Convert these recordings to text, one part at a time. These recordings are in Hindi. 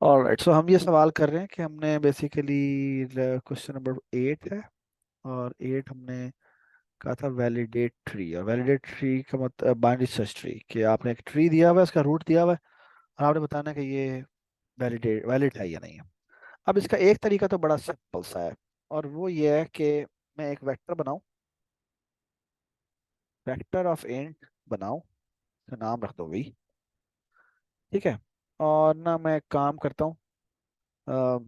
ऑलराइट, सो हम ये सवाल कर रहे हैं कि हमने बेसिकली क्वेश्चन नंबर 8 है। और 8 हमने कहा था वैलिडेट ट्री, और वैलिडेट ट्री का मतलब बाइनरी सर्च ट्री, कि आपने एक ट्री दिया हुआ है, उसका रूट दिया हुआ है और आपने बताना है कि ये वैलिड है या नहीं है। अब इसका एक तरीका तो बड़ा सिंपल सा है, और वो ये है कि मैं एक वेक्टर बनाऊं, वेक्टर ऑफ इंट बनाऊं, तो नाम रख दो वी। ठीक है। और ना मैं एक काम करता हूँ, अ,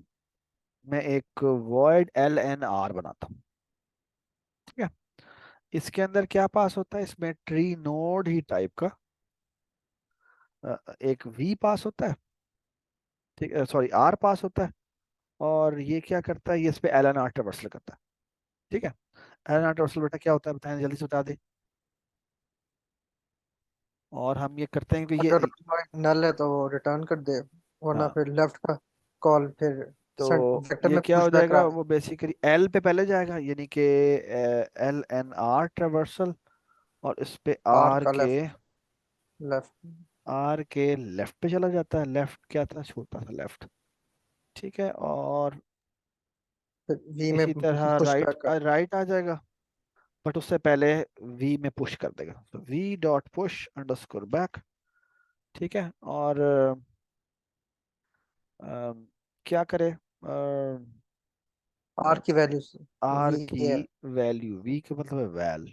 मैं एक वॉइड एल एन आर बनाता हूँ। ठीक है। इसके अंदर क्या पास होता है, इसमें ट्री नोड ही टाइप का एक वी पास होता है। ठीक है, सॉरी आर पास होता है। और ये क्या करता है, ये इस पे एल एन आर ट्रेवर्सल करता है। ठीक है। एल एन आर ट्रेवर्सल बेटा क्या होता है, बताएं जल्दी से बता दे। और हम ये करते हैं कि अगर ये, नल है तो वो रिटर्न कर दे, वरना हाँ, फिर लेफ्ट का कॉल फिर तो वेक्टर ये में क्या पुश हो बैक जाएगा, करा दे। वो बेसिकली एल पे पहले जाएगा, यानी कि एल एन आर ट्रेवर्सल, और इस पे आर आर का के, लेफ्ट लेफ्ट लेफ्ट पे चला जाता है। लेफ्ट क्या था, छोटा सा लेफ्ट। ठीक है। और फिर वी में इसी तरह पुश राइट बैक कर दे। राइट आ जाएगा, बट उससे पहले वी में पुश कर देगा, तो V dot push underscore back. ठीक है। और क्या करे, आर की वैल्यू आर वी की है। वैल्यू, वी का मतलब है वैल।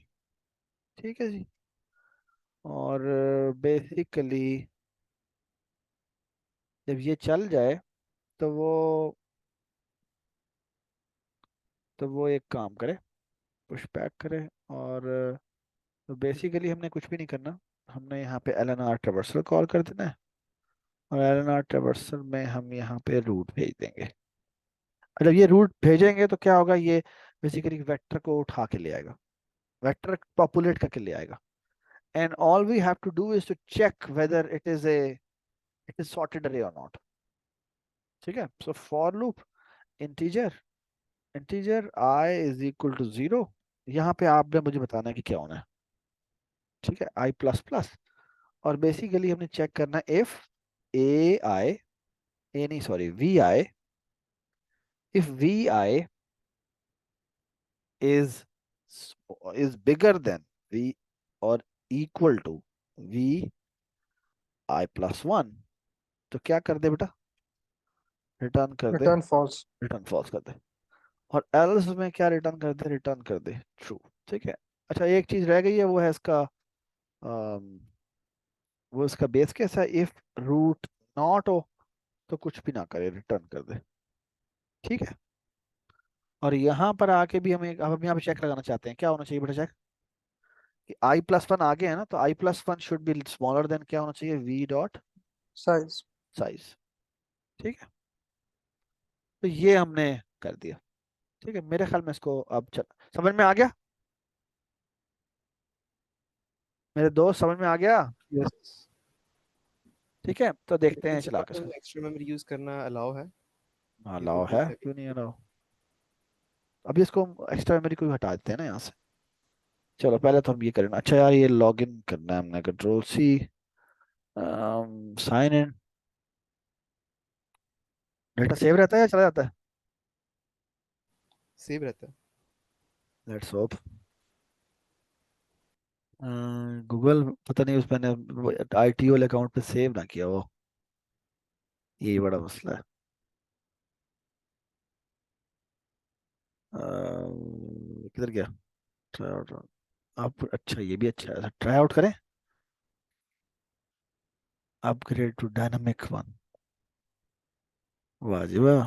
ठीक है जी। और बेसिकली जब ये चल जाए, तो वो एक काम करे, पुश बैक करे। और तो बेसिकली हमने कुछ भी नहीं करना, हमने यहाँ पे L N R traversal call कर देना है, और एल एन आर ट्रेवर्सल में हम यहाँ पे रूट भेज देंगे। जब ये रूट भेजेंगे तो क्या होगा, ये बेसिकली वेक्टर को उठा के ले आएगा, वेक्टर पॉपुलेट करके ले आएगा। And all we have to do is to check whether it is sorted array और नॉट। ठीक है। So for loop integer integer I is equal to 0। यहाँ पे आपने मुझे बताना है कि क्या होना है। ठीक है, आई प्लस प्लस। और बेसिकली हमने चेक करना है इफ ए आई, ए नहीं sorry V I, if V I is is bigger than v और equal to v I plus 1, तो क्या कर दे बेटा, रिटर्न कर दे, रिटर्न फॉल्स। रिटर्न फॉल्स कर दे। और एल्स में क्या रिटर्न कर दे, रिटर्न कर दे ट्रू। ठीक है। अच्छा, एक चीज रह गई है, वो है इसका वो इसका बेस केस है, इफ रूट नॉट हो तो कुछ भी ना करे, रिटर्न कर दे। ठीक है। और यहाँ पर आके भी अब हम यहाँ पे चेक लगाना चाहते हैं, क्या होना चाहिए बेटा चेक, कि आई प्लस वन आगे है ना, तो I plus one should be smaller than क्या होना चाहिए, वी डॉट साइज। साइज। ठीक है। तो ये हमने कर दिया। ठीक है, मेरे ख्याल में इसको अब चल समझ में आ गया, मेरे दोस्त समझ में आ गया। यस। ठीक है, तो देखते हैं इन चला सवालों के इसको। में एक्स्ट्रा मेमोरी यूज करना अलाउ है? हाँ ये कोई अलाउ है, पूछ रहा है क्यों नहीं कि अलाउ। अभी इसको एक्स्ट्रा मेमोरी को हटा देते हैं ना यहाँ से। चलो पहले तो हम ये करेंगे, अच्छा यार ये लॉग इन करना है हमने, control C, sign in. Data save रहता है या चला जाता है, सेव रहता है? Let's hope. गूगल पता नहीं, उस मैंने आईटी वाले अकाउंट पे सेव ना किया वो, यही बड़ा मसला है। किधर गया, ट्राई आउट। आप अच्छा, ये भी अच्छा है, ट्राई आउट करें, अपग्रेड टू डायनामिक वन। वाह जी वाह,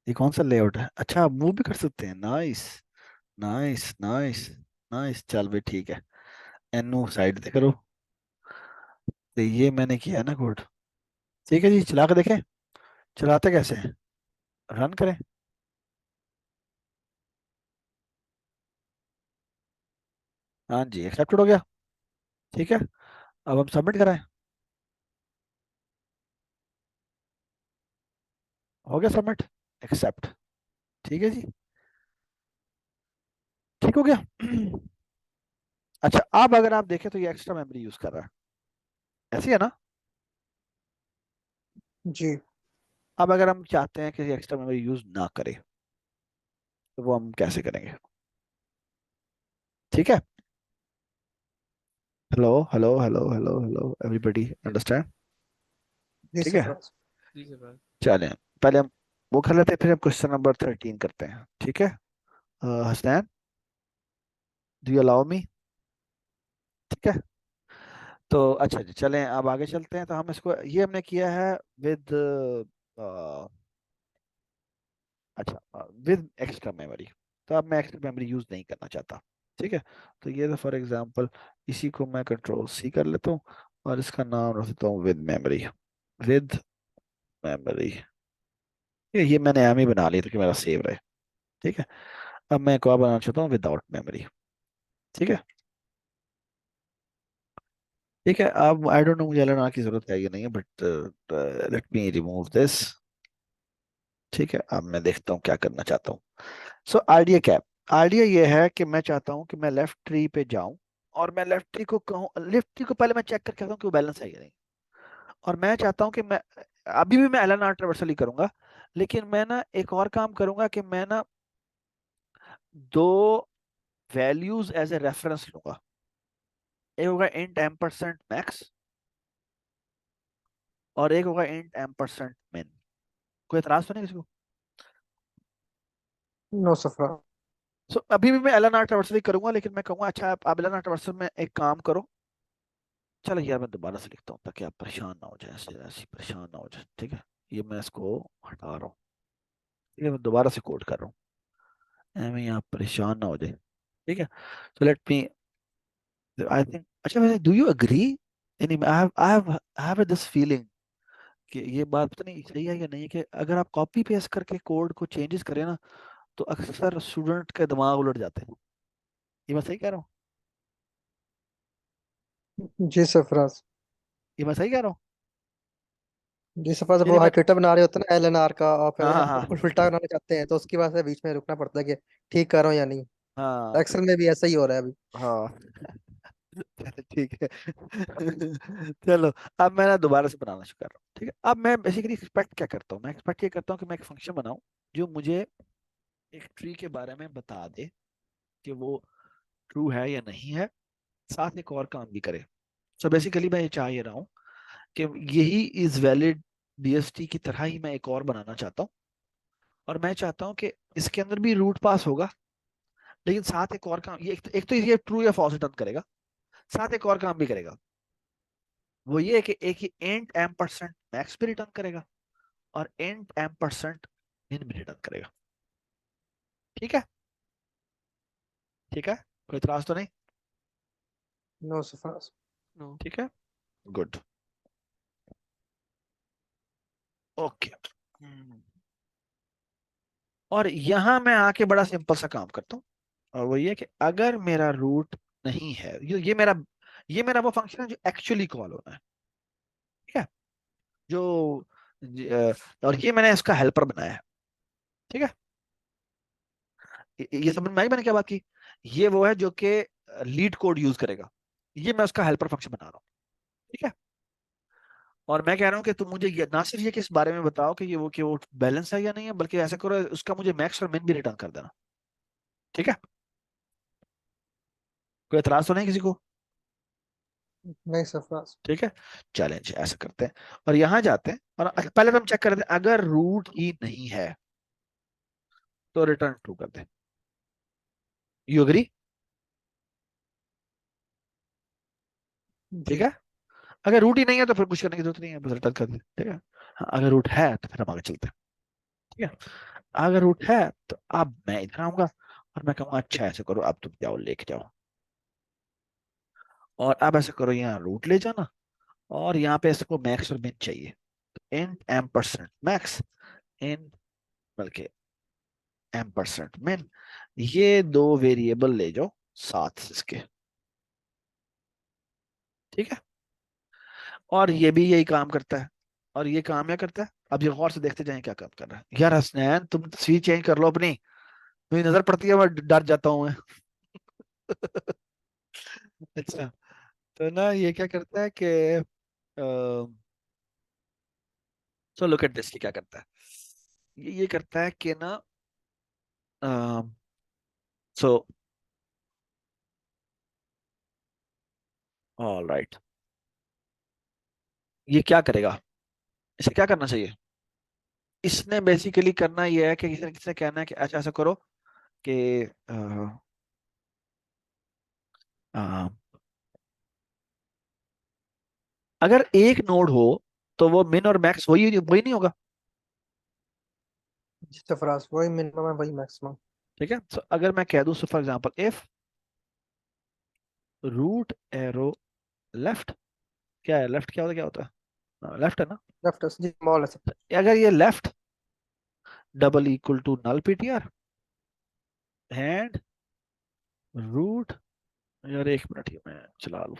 ये कौन सा लेआउट है, अच्छा आप मूव भी कर सकते हैं, नाइस नाइस नाइस नाइस, चल भाई ठीक है। एनु साइड से करो, तो ये मैंने किया है ना कोड। ठीक है जी, चला के देखें, चलाते कैसे हैं, रन करें। हाँ जी, एक्सेप्टेड हो गया। ठीक है, अब हम सबमिट कराएं, हो गया सबमिट, एक्सेप्ट। ठीक है जी, ठीक हो गया। अच्छा, अब अगर आप देखें तो ये एक्स्ट्रा मेमोरी यूज कर रहा है, ऐसी है ना। जी। अब अगर हम चाहते हैं कि एक्स्ट्रा मेमोरी यूज ना करें तो वो हम कैसे करेंगे? ठीक है। Hello hello hello hello hello everybody understand? जी ठीक है, सरफराज। जी सर। चलें। पहले हम वो कर लेते हैं, फिर हम क्वेश्चन नंबर 13 करते हैं। ठीक है। Hasnain, do you allow me? ठीक है। तो अच्छा जी, चलें अब आगे चलते हैं। तो हम इसको, ये हमने किया है विद, अच्छा, विद एक्स्ट्रा मेमोरी। तो अब मैं एक्स्ट्रा मेमोरी यूज नहीं करना चाहता। ठीक है। तो ये तो फॉर एग्जांपल इसी को मैं कंट्रोल सी कर लेता हूँ और इसका नाम रख देता हूँ विद मेमोरी। विद मेमोरी, ये मैंने एम ही बना लिया ताकि मेरा सेव रहे। ठीक है। अब मैं एक और बनाना चाहता हूँ विदाउट मेमोरी। ठीक है। ठीक है। अब आई डोंट नो मुझे एलएनआर की जरूरत है या नहीं है, but let me remove this. ठीक है। अब मैं देखता हूँ क्या करना चाहता हूँ। सो आइडिया क्या है? आइडिया ये है कि मैं चाहता हूँ कि मैं लेफ्ट ट्री पे जाऊं और मैं लेफ्ट ट्री को कहूँ, लेफ्ट ट्री को पहले मैं चेक करके आता हूँ कि वो बैलेंस है या नहीं। और मैं चाहता हूँ कि मैं अभी भी मैं एलएनआर ट्रेवर्सल ही करूंगा, लेकिन मैं ना एक और काम करूंगा कि मैं ना दो वैल्यूज एज ए रेफरेंस लूंगा। एक होगा इंट एम्परसेंट मैक्स और एक होगा इंट एम्परसेंट मिन। कोई एतराज तो नहीं किसी को? नो सरफराज। सो अभी भी मैं एलएनआर ट्रेवर्सल ही करूंगा, लेकिन मैं कहूंगा अच्छा आप एलएनआर ट्रेवर्सल में एक काम करो। चलो यार मैं दोबारा से लिखता हूँ ताकि आप परेशान ना हो जाए, ऐसे ऐसे परेशान ना हो जाए। ठीक है। ये मैं इसको हटा रहा हूँ। ठीक है, मैं दोबारा से कोड कर रहा हूँ, ऐਵੇਂ ही आप परेशान ना हो जाए। ठीक है। तो लेट मी, आई थिंक, अच्छा वैसे डू यू अग्री? यानी आई हैव दिस फीलिंग कि ये बात पता नहीं सही है या नहीं है, कि अगर आप कॉपी पेस्ट करके कोड को चेंजेस करें ना तो अक्सर स्टूडेंट के दिमाग उलट जाते हैं। ये मैं सही कह रहा हूँ? जी सरफराज। ये मैं सही कह रहा हूँ? जी सरफराज, जब यानी वो मैं, हाइपरटेक्स्ट बना रहे होते हैं ना एलएनआर का, और फिर हाँ हाँ हाँ उल्टा बनाना चाहते हैं, तो उसकी वजह से बीच में रुकना पड़ता है कि ठीक कर रहा हूँ या नहीं। हाँ एक्सेल में भी ऐसा ही हो रहा है अभी। हाँ ठीक है चलो, अब मैं ना दोबारा से बनाना शुरू कर रहा हूँ। ठीक है। अब मैं बेसिकली एक्सपेक्ट क्या करता हूँ? मैं एक्सपेक्ट ये करता हूँ कि मैं एक फंक्शन बनाऊं जो मुझे एक ट्री के बारे में बता दे कि वो ट्रू है या नहीं है, साथ एक और काम भी करे। सो बेसिकली मैं ये चाह ये रहा हूँ कि यही इज वैलिड बीएसटी की तरह ही मैं एक और बनाना चाहता हूँ। और मैं चाहता हूँ कि इसके अंदर भी रूट पास होगा, लेकिन साथ एक और काम, ये एक तो ये ट्रू या फॉल्स रिटर्न करेगा, साथ एक और काम भी करेगा। वो ये है कि एक ही एंड एम परसेंट मैक्स भी रिटर्न करेगा और एंड एम परसेंट मिन भी रिटर्न करेगा। ठीक है। ठीक है, कोई इतराज तो नहीं? नो सरफराज। नो। ठीक है, गुड, ओके। और यहां मैं आके बड़ा सिंपल सा काम करता हूँ, और वो ये कि अगर मेरा रूट नहीं है, ये मेरा वो फंक्शन है जो एक्चुअली कॉल होना है। ठीक है। जो और ये मैंने इसका हेल्पर बनाया है। ठीक है। ये समझ में आई मैंने क्या बात की? ये वो है जो कि लीड कोड यूज करेगा। ये मैं उसका हेल्पर फंक्शन बना रहा हूँ। ठीक है। और मैं कह रहा हूँ कि तुम मुझे ना सिर्फ ये कि इस बारे में बताओ कि वो बैलेंस है या नहीं है, बल्कि ऐसा करो उसका मुझे मैक्स और मिन भी रिटर्न कर देना। ठीक है। कोई एतराज तो नहीं किसी को? नहीं सरफराज। ठीक है। चैलेंज ऐसा करते हैं और यहां जाते हैं, और पहले तो हम चेक करते हैं अगर रूट ही नहीं है तो रिटर्न ट्रू कर दे। You agree? ठीक जी। है। अगर रूट ही नहीं है तो फिर कुछ करने की जरूरत नहीं है, बस रिटर्न कर दे। ठीक है। हाँ, अगर रूट है तो फिर हम आगे चलते हैं। ठीक है। अगर रूट है तो अब मैं इधर आऊंगा और मैं कहूंगा अच्छा ऐसे करो, अब तुम जाओ लेके जाओ, और अब ऐसे करो यहाँ रूट ले जाना, और यहाँ पे इसको मैक्स और मिन चाहिए। इन एम परसेंट मैक्स, इन, बल्कि एम परसेंट मिन, ये दो वेरिएबल ले जाओ साथ इसके। ठीक है। और ये भी यही काम करता है, और ये काम क्या करता है, अब ये गौर से देखते जाएं क्या काम कर रहा है। यार हसनैन, तुम तस्वीर चेंज कर लो अपनी, मुझे नजर पड़ती है, मैं डर जाता हूँ मैं अच्छा, तो ना ये क्या करता है कि सो लुक एट दिस, क्या करता है ये करता है कि ना, सो ऑल राइट, ये क्या करेगा, इसे क्या करना चाहिए, इसने बेसिकली करना ये है कि किसी ने किसने कहना है कि ऐसा ऐसा करो कि अ, अगर एक नोड हो तो वो मिन और मैक्स वही वही नहीं होगा। जी सरफराज, वही मिनिमम है वही मैक्सिमम। ठीक है, तो अगर मैं कह दूं, so for example if root arrow left, क्या है लेफ्ट, क्या होता है, लेफ्ट है ना, लेफ्ट जी मॉल है सब। अगर ये left double equal to null PTR and root, यार एक मिनट ही मैं चला लूं,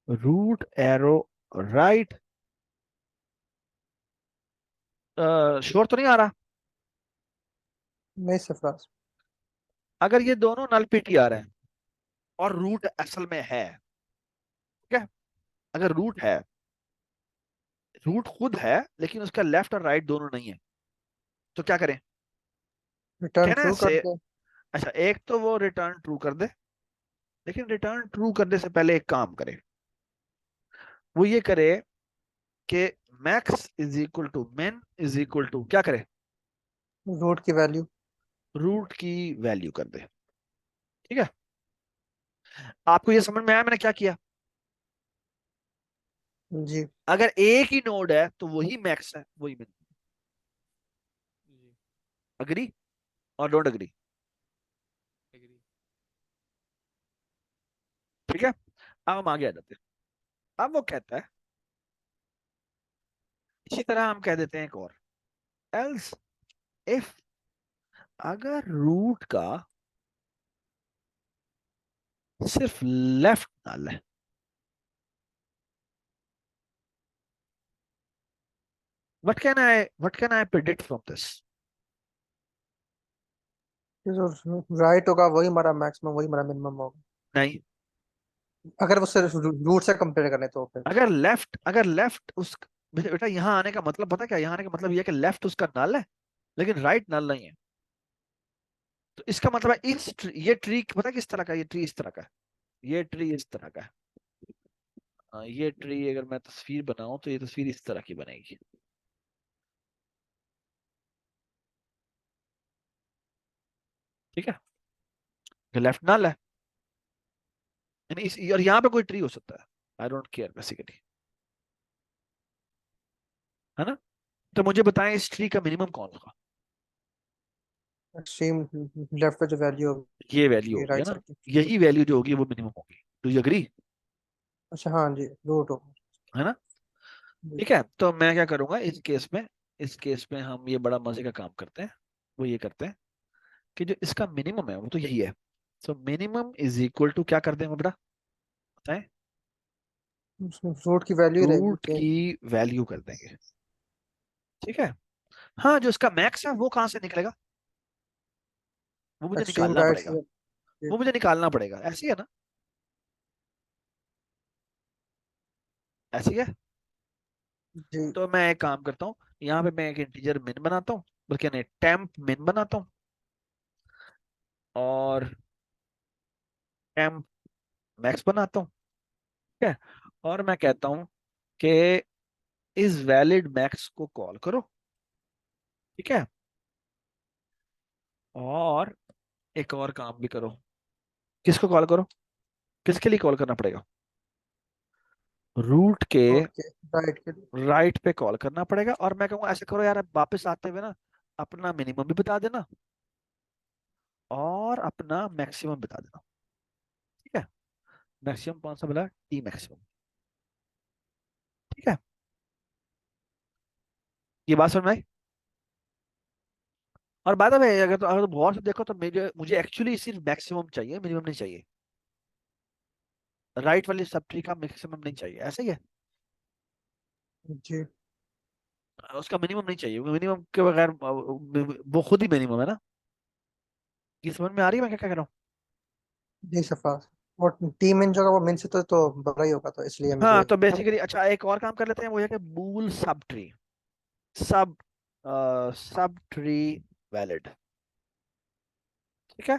रूट एरो राइट, श्योर तो नहीं आ रहा, नहीं सरफराज। अगर ये दोनों नल पीटीआर है और रूट असल में है, ठीक है, अगर रूट है, रूट खुद है लेकिन उसका लेफ्ट और राइट दोनों नहीं है, तो क्या करें, रिटर्न कहना है ट्रू कर से, दो। अच्छा एक तो वो रिटर्न ट्रू कर दे, लेकिन रिटर्न ट्रू करने से पहले एक काम करे, वो ये करे कि मैक्स इज इक्वल टू मिन इज इक्वल टू क्या करे, रूट की वैल्यू। रूट की वैल्यू कर दे। ठीक है, आपको ये समझ में आया मैंने क्या किया, जी। अगर एक ही नोड है तो वही मैक्स है वही मिन, जी। अग्री और डोंट अग्री। एग्री। ठीक है, अब हम आगे आ जाते हैं, अब वो कहता है, इसी तरह हम कह देते हैं एक और, एल्स इफ, अगर रूट का सिर्फ लेफ्ट नल है, what can I predict from this, जो राइट होगा वही हमारा मैक्सिमम, वही हमारा मिनिमम होगा। नहीं, अगर वो सिर्फ रूट से कंपेयर करें तो फिर। अगर लेफ्ट उस, बेटा यहाँ आने का मतलब पता क्या, यहाँ आने का मतलब ये है कि लेफ्ट उसका नल है लेकिन राइट नल नहीं है, तो इसका मतलब है ये ट्री पता है किस तरह का, ये ट्री इस तरह का है, ये ट्री इस तरह का है, ये ट्री अगर मैं तस्वीर बनाऊं तो ये तस्वीर इस तरह की बनेगी। ठीक है, लेफ्ट नल है, यानी और यहाँ पे कोई ट्री हो सकता है, आई डोंट केयर बेसिकली, है ना, तो मुझे बताएं इस ट्री का मिनिमम कौन होगा, एक्सट्रीम लेफ्ट पे जो वैल्यू ये वैल्यू होगी होगी है राइट ना, साइड की। यही वैल्यू जो होगी वो मिनिमम होगी, डू यू अग्री, अच्छा हाँ जी, रूट होगा। है ना। जी। ठीक है, तो मैं क्या करूंगा इस केस में हम ये बड़ा मजे का काम करते हैं, वो ये करते हैं कि जो इसका मिनिमम है वो तो यही है, so minimum is equal to क्या कर दें बेटा, बताएं, रूट की वैल्यू ही रहेगी रूट चेंज। की वैल्यू कर देंगे। ठीक है, हाँ जो इसका मैक्स है वो कहाँ से निकलेगा, वो मुझे एक्सट्रीम निकालना राइट पड़ेगा, से। वो मुझे निकालना पड़ेगा, ऐसी है ना, ऐसी है, जी। तो मैं एक काम करता हूँ, यहाँ पे मैं एक इंटीजर मिन बनाता हूँ, बल्कि नहीं टेम्प मिन बनाता हूँ, और टेम्प मैक्स बनाता हूँ। ठीक है, और मैं कहता हूँ कि इस वैलिड मैक्स को कॉल करो। ठीक है, और एक और काम भी करो, किसको कॉल करो, किसके लिए कॉल करना पड़ेगा, रूट के रूट के राइट के लिए। राइट पे कॉल करना पड़ेगा, और मैं कहूँगा ऐसे करो यार, अब वापस आते हुए ना अपना मिनिमम भी बता देना और अपना मैक्सिमम बता देना। ठीक है, मैक्सिमम कौन सा बोला, टी मैक्सिमम। ठीक है, ये बात समझ में आई, और बात है अगर तुम गौर से देखो तो मुझे मुझे एक्चुअली सिर्फ मैक्सिमम चाहिए, मिनिमम नहीं चाहिए, राइट वाली सब ट्री का मैक्सिमम नहीं चाहिए, ऐसा ही है, जी। उसका मिनिमम नहीं चाहिए, मिनिमम के बगैर वो खुद ही मिनिमम है ना, ये समझ में आ रही है मैं क्या क्या कह रहा हूँ। जी सफा। वो टी मिन जो होगा वो मिन से तो बड़ा ही होगा, तो इसलिए हाँ मुझे। तो बेसिकली अच्छा एक और काम कर लेते हैं, वो है कि बूल सब ट्री, सब सब ट्री वैलिड। ठीक है।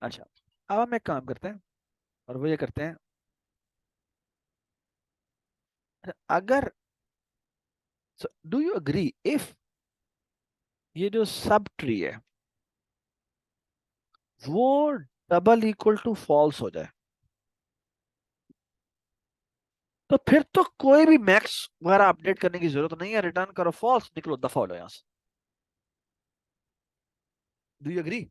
अच्छा अब हम एक काम करते हैं, और वो ये करते हैं, अगर डू यू अग्री इफ ये जो सब ट्री है वो डबल इक्वल टू फॉल्स हो जाए, तो फिर तो कोई भी मैक्स वगैरह अपडेट करने की जरूरत नहीं है, रिटर्न करो फॉल्स, निकलो दफा हो लो यहां से। Do you agree?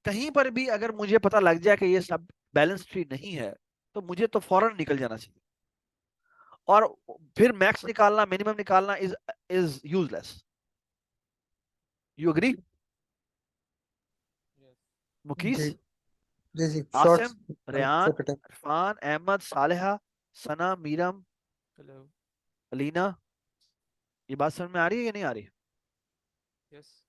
कहीं पर भी अगर मुझे पता लग जाए कि ये सब बैलेंस ट्री नहीं है, तो मुझे तो फौरन निकल जाना चाहिए, और फिर मैक्स निकालना मिनिमम निकालना is is useless. You agree yes. Mukees? जी जी जी, आसिम, शॉर्ट्स। रेयान, इरफान, अहमद, सालेहा, सना, मीरम, हेलो। अलीना, ये बात समझ में आ रही है या नहीं आ रही? यस।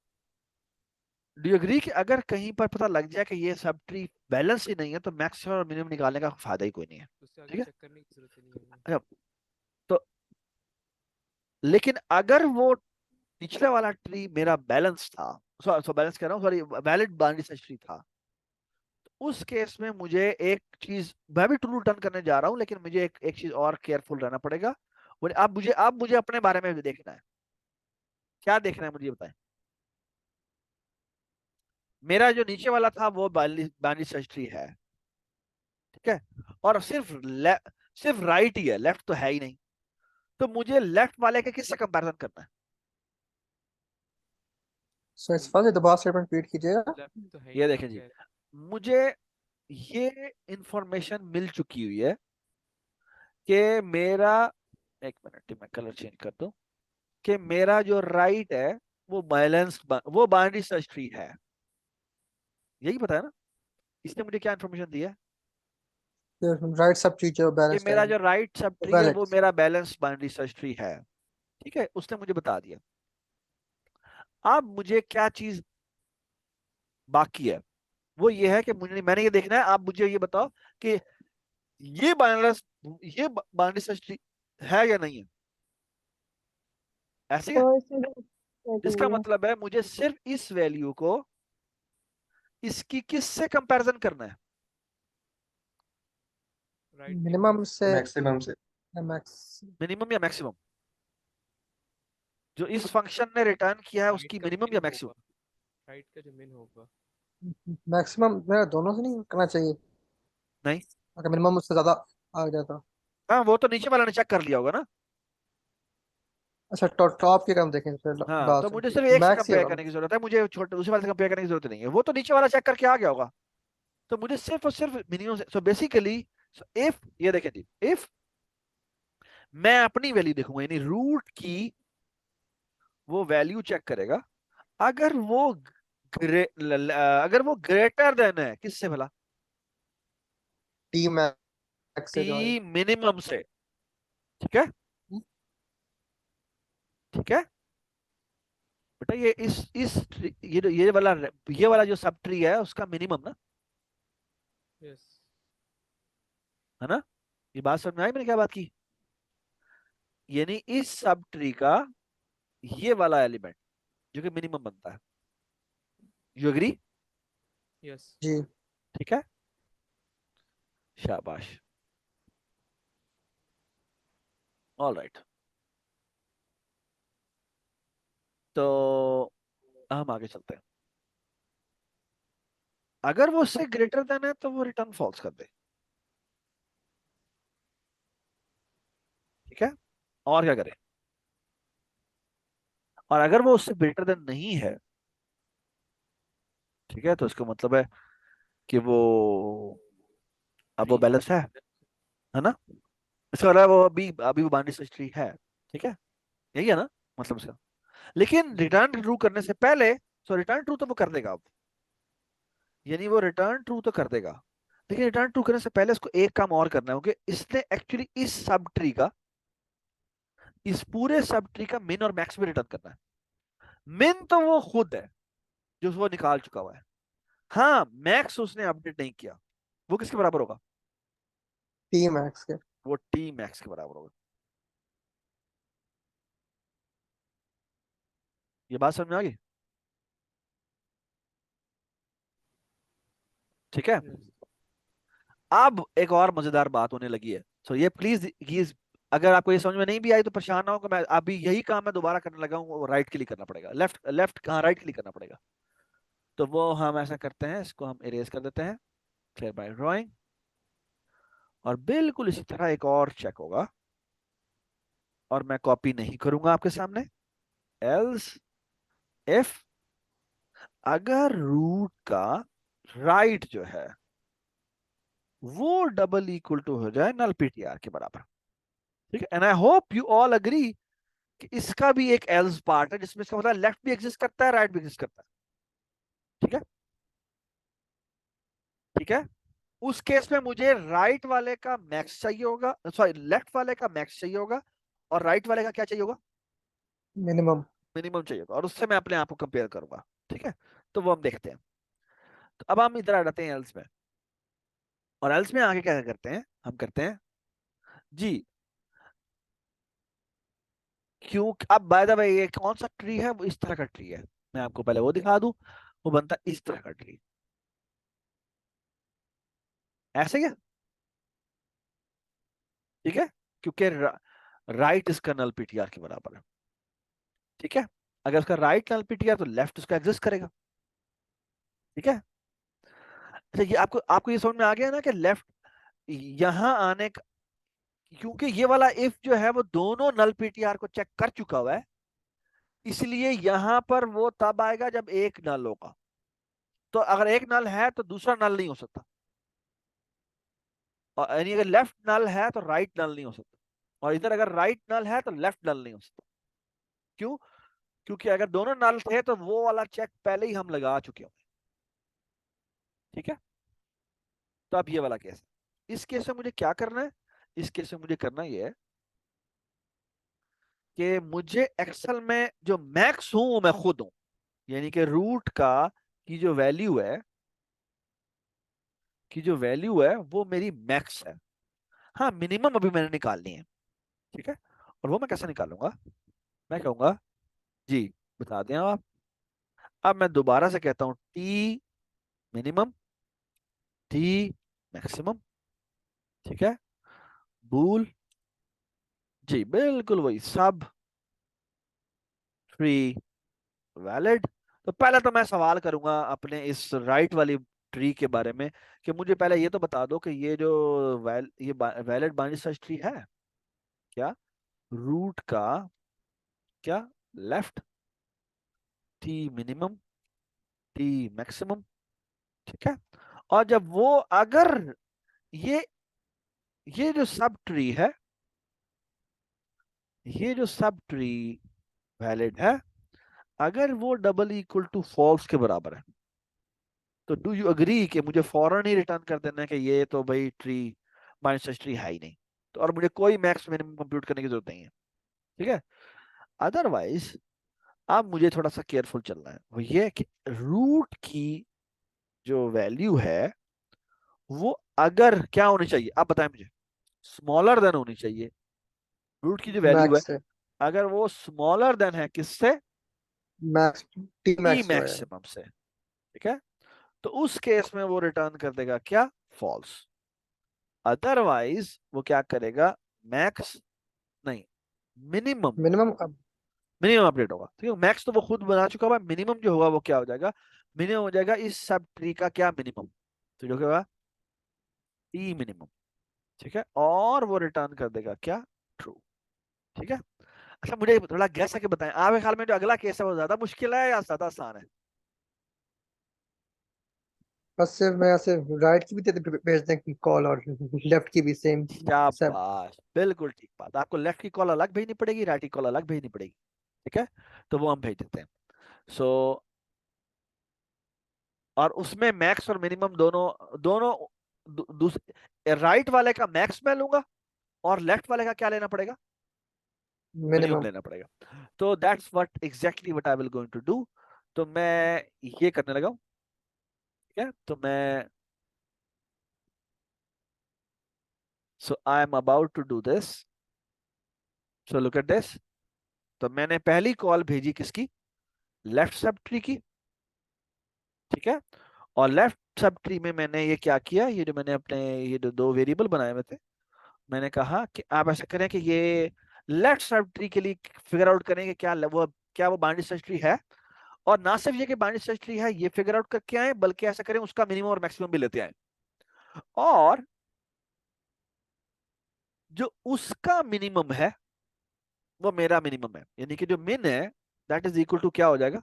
डू यू एग्री कि अगर कहीं पर पता लग जाए कि ये सब ट्री बैलेंस ही नहीं है, तो मैक्सिमम और मिनिमम निकालने का फायदा ही कोई नहीं है। उससे आगे ठीक है। चेक करने की जरूरत ही नहीं है हमें। अच्छा, तो लेकिन अगर वो पिछले वाला ट्री मेरा बैलेंस था, बैलेंस कह रहा हूँ, sorry, valid binary search tree था, उस केस में मुझे एक चीज, मैं भी ट्रू रिटर्न करने जा रहा हूँ, लेकिन मुझे एक चीज और केयरफुल रहना पड़ेगा। अब मुझे अपने बारे में भी देखना है। क्या देखना है मुझे, ये बताएं। मेरा जो नीचे वाला था वो बाइनरी सर्च ट्री है, ठीक है, और सिर्फ राइट ही है, लेफ्ट तो है ही नहीं, तो मुझे लेफ्ट वाले के किससे कंपैरिजन करना है? सो इस फर्स्ट दोबारा स्टेटमेंट रिपीट कीजिएगा। लेफ्ट तो है ही ये नहीं, देखें आप जी, कह रहे मुझे ये इंफॉर्मेशन मिल चुकी हुई है कि मेरा, एक मिनट मैं कलर चेंज कर दूं, कि मेरा जो राइट है वो वो बाइनरी सर्च ट्री है। यही पता है ना? इसने मुझे क्या इन्फॉर्मेशन दी है? राइट सब चीज जो कि बैलेंस्ड है, मेरा जो राइट सब ट्री है वैलिड। वो मेरा बैलेंस बाइनरी सर्च ट्री है। ठीक है, उसने मुझे बता दिया। अब मुझे क्या चीज बाकी है, वो ये है कि मैंने ये देखना है, आप मुझे ये बताओ कि ये बाइनरी सर्च ट्री है या नहीं है। ऐसे है? तो इसमें क्या इसका करेंगे? मतलब है मुझे सिर्फ इस वैल्यू को इसकी किससे कंपैरिजन करना है? राइट की वजह मिनिमम से। से मैक्सिमम से, मैक्स। मिनिमम या मैक्सिमम? जो इस फंक्शन ने रिटर्न किया है राइट उसकी का मिनिमम मिन या मैक्सिमम? होगा। राइट का जो मिन होगा। मैक्सिमम मेरा दोनों से नहीं करना चाहिए? नहीं। अगर मिनिमम उससे ज्यादा आ जाता। हाँ वो तो नीचे वाला ने चेक कर लिया होगा ना। अच्छा, टॉप की कम देखें फिर हाँ तो लास्ट मुझे सिर्फ एक से मैक्स ही कंपेयर होगा। करने की जरूरत है, मुझे छोटे दूसरे वाले से कंपेयर करने की जरूरत नहीं है, वो तो नीचे वाला चेक करके आ गया होगा। तो मुझे सिर्फ और सिर्फ मिनिमम से, सो बेसिकली इफ, ये देखें जी, इफ मैं अपनी वैल्यू देखूंगा, यानी रूट की वो वैल्यू चेक करेगा, अगर वो अगर वो ग्रेटर देन है किससे भला? टी मैक्स से जो है। टी मिनिमम से। ठीक है। ठीक है बेटा, ये वाला जो सब ट्री है उसका मिनिमम ना, यस। है ना? ये बात समझ में आई मैंने क्या बात की? यानी इस सब ट्री का ये वाला एलिमेंट जो कि मिनिमम बनता है। You agree? यस। जी ठीक है, शाबाश, ऑल राइट। तो हम आगे चलते हैं। अगर वो उससे ग्रेटर देन है तो वो रिटर्न फॉल्स कर दे। ठीक है, और क्या करें? और अगर वो उससे ग्रेटर देन नहीं है, ठीक है, तो इसका मतलब है कि वो, अब वो ट्री बैलेंस है ना? इसका मतलब वो अभी अभी वो बाइनरी सर्च ट्री है। ठीक है, यही है ना मतलब उसका? लेकिन रिटर्न ट्रू करने से पहले, सो रिटर्न ट्रू तो वो कर देगा अब, यानी वो रिटर्न ट्रू तो कर देगा, लेकिन रिटर्न ट्रू करने से पहले उसको एक काम और करना है, क्योंकि इसने एक्चुअली इस सब ट्री का, इस पूरे सब ट्री का मिन और मैक्स भी रिटर्न करना है। मिन तो वो खुद है जो वो निकाल चुका हुआ है, हाँ मैक्स उसने अपडेट नहीं किया। वो किसके बराबर होगा? टी मैक्स के। वो टी मैक्स के बराबर होगा। ये बात समझ में आ गई? ठीक है। yes, अब एक और मजेदार बात होने लगी है। सो ये प्लीज ये, अगर आपको ये समझ में नहीं भी आई तो परेशान ना हो कि मैं अभी यही काम मैं दोबारा करने लगा हूँ, वो राइट क्लिक करना पड़ेगा, लेफ्ट लेफ्ट कहाँ, राइट क्लिक करना पड़ेगा। तो वो हम ऐसा करते हैं, इसको हम इरेज कर देते हैं, फिर बाय ड्राइंग, और बिल्कुल इसी तरह एक और चेक होगा, और मैं कॉपी नहीं करूंगा आपके सामने। एल्स इफ, अगर रूट का राइट जो है वो डबल इक्वल टू हो जाए नल पीटीआर के बराबर। ठीक है, and I hope you all agree कि इसका भी एक एल्स पार्ट है, जिसमें इसका मतलब लेफ्ट भी एग्जिस्ट करता है, राइट भी एग्जिस्ट करता है। ठीक है, ठीक है। उस केस में मुझे राइट वाले का मैक्स चाहिए होगा, सॉरी लेफ्ट वाले का मैक्स चाहिए होगा, और राइट वाले का क्या चाहिए होगा? मिनिमम। मिनिमम चाहिए होगा, और उससे मैं अपने आप को कंपेयर करूंगा। ठीक है, तो वो हम देखते हैं। तो अब हम इधर आ जाते हैं एल्स में, और एल्स में आगे क्या करते हैं, हम करते हैं जी, क्यों, अब बाय द वे ये कौन सा ट्री है, वो इस तरह का ट्री है, मैं आपको पहले वो दिखा दूं। वो बनता है इस तरह का ट्री, ऐसे ही है। ठीक है, क्योंकि राइट इसका नल पीटीआर के बराबर है। ठीक है, अगर उसका राइट नल पीटीआर तो लेफ्ट उसका एग्जिस्ट करेगा। ठीक है, अच्छा ये आपको आपको ये समझ में आ गया ना कि लेफ्ट यहां आने का, क्योंकि ये वाला इफ जो है वो दोनों नल पीटीआर को चेक कर चुका हुआ है, इसलिए यहां पर वो तब आएगा जब एक नल होगा। तो अगर एक नल है तो दूसरा नल नहीं हो सकता, और यानी अगर लेफ्ट नल है तो राइट नल नहीं हो सकता, और इधर अगर राइट नल है तो लेफ्ट नल नहीं हो सकता। क्यों? क्योंकि अगर दोनों नल थे तो वो वाला चेक पहले ही हम लगा चुके होंगे। ठीक है, तो अब ये वाला केस है, इस केस में मुझे क्या करना है, इस केस में मुझे करना ये है कि मुझे एक्सेल में जो मैक्स हूं वो मैं खुद हूं, यानी कि रूट का की जो वैल्यू है, वो मेरी मैक्स है। हाँ, मिनिमम अभी मैंने निकालनी है। ठीक है, और वो मैं कैसे निकालूंगा, मैं कहूंगा जी, बता दें आप। अब मैं दोबारा से कहता हूं, टी मिनिमम, टी मैक्सिमम। ठीक है, बूल, जी बिल्कुल वही, सब ट्री वैलिड। तो पहले तो मैं सवाल करूंगा अपने इस राइट वाली ट्री के बारे में, कि मुझे पहले ये तो बता दो कि ये जो ये वैलिड बाइनरी सर्च ट्री है क्या, रूट का क्या, left T minimum, T maximum. ठीक है, और जब वो अगर ये ये जो सब ट्री है, ये जो सब ट्री वैलिड है, अगर वो डबल इक्वल टू फॉल्स के बराबर है, तो डू यू अग्री कि मुझे फौरन ही रिटर्न कर देना है कि ये तो भाई ट्री माइनस ट्री है ही नहीं, तो और मुझे कोई मैक्स मिनिमम कंप्यूट करने की जरूरत नहीं है। ठीक है, अदरवाइज अब मुझे थोड़ा सा केयरफुल चलना है, वो ये है कि रूट की जो वैल्यू है वो अगर क्या होनी चाहिए, आप बताएं मुझे, स्मॉलर देन होनी चाहिए। रूट की जो वैल्यू है, मैक्स से। अगर वो स्मॉलर देन है किससे, मैक्स। टी ई मैक्स जो है। मैक्सिमम से। ठीक है, तो उस केस में वो रिटर्न कर देगा क्या, फॉल्स। अदरवाइज वो क्या करेगा, मैक्स नहीं, मिनिमम, मिनिमम अब। मिनिमम अपडेट होगा। ठीक है, मैक्स तो वो खुद बना चुका हुआ, मिनिमम जो होगा वो क्या हो जाएगा, मिनिमम हो जाएगा इस सब ट्री का क्या, मिनिमम। तो जो क्या होगा, टी मिनिमम। ठीक है, और वो रिटर्न कर देगा क्या, ट्रू। ठीक है, अच्छा मुझे थोड़ा गैस करके बताएं, आपके ख्याल में जो अगला केस है वो ज्यादा मुश्किल है या ज्यादा आसान है? बस सिर्फ मैं ऐसे राइट की भी भेज दें कॉल, और लेफ्ट की भी सेम। सब। शाबाश, बिल्कुल ठीक बात, आपको लेफ्ट की कॉल अलग भेजनी पड़ेगी, राइट की कॉल अलग भेजनी पड़ेगी। ठीक है, तो वो हम भेज देते हैं। सो और उसमें मैक्स और मिनिमम दोनों दोनों राइट वाले का मैक्स मैं लूंगा, और लेफ्ट वाले का क्या लेना पड़ेगा, मिनिमम मिनिमम। लेना पड़ेगा। तो that's what exactly what I will going to do. तो मैं ये करने लगा हूं। ठीक है, तो मैं so I am about to do this, so look at this. तो मैंने पहली कॉल भेजी किसकी, लेफ्ट सब ट्री की, ठीक है। और लेफ्ट सब ट्री में मैंने ये क्या किया, ये जो मैंने अपने ये जो दो वेरिएबल बनाए हुए थे, मैंने कहा कि आप ऐसा करें कि ये लेफ्ट सब ट्री के लिए फिगर आउट करें कि क्या वो बाइनरी सर्च ट्री है, और ना सिर्फ ये कि बाइनरी सर्च ट्री है ये फिगर आउट करके आए, बल्कि ऐसा करें उसका मिनिमम और मैक्सिमम भी लेते आए, और जो उसका मिनिमम है वो मेरा मिनिमम है, यानी कि जो मिन है दैट इज इक्वल टू क्या हो जाएगा,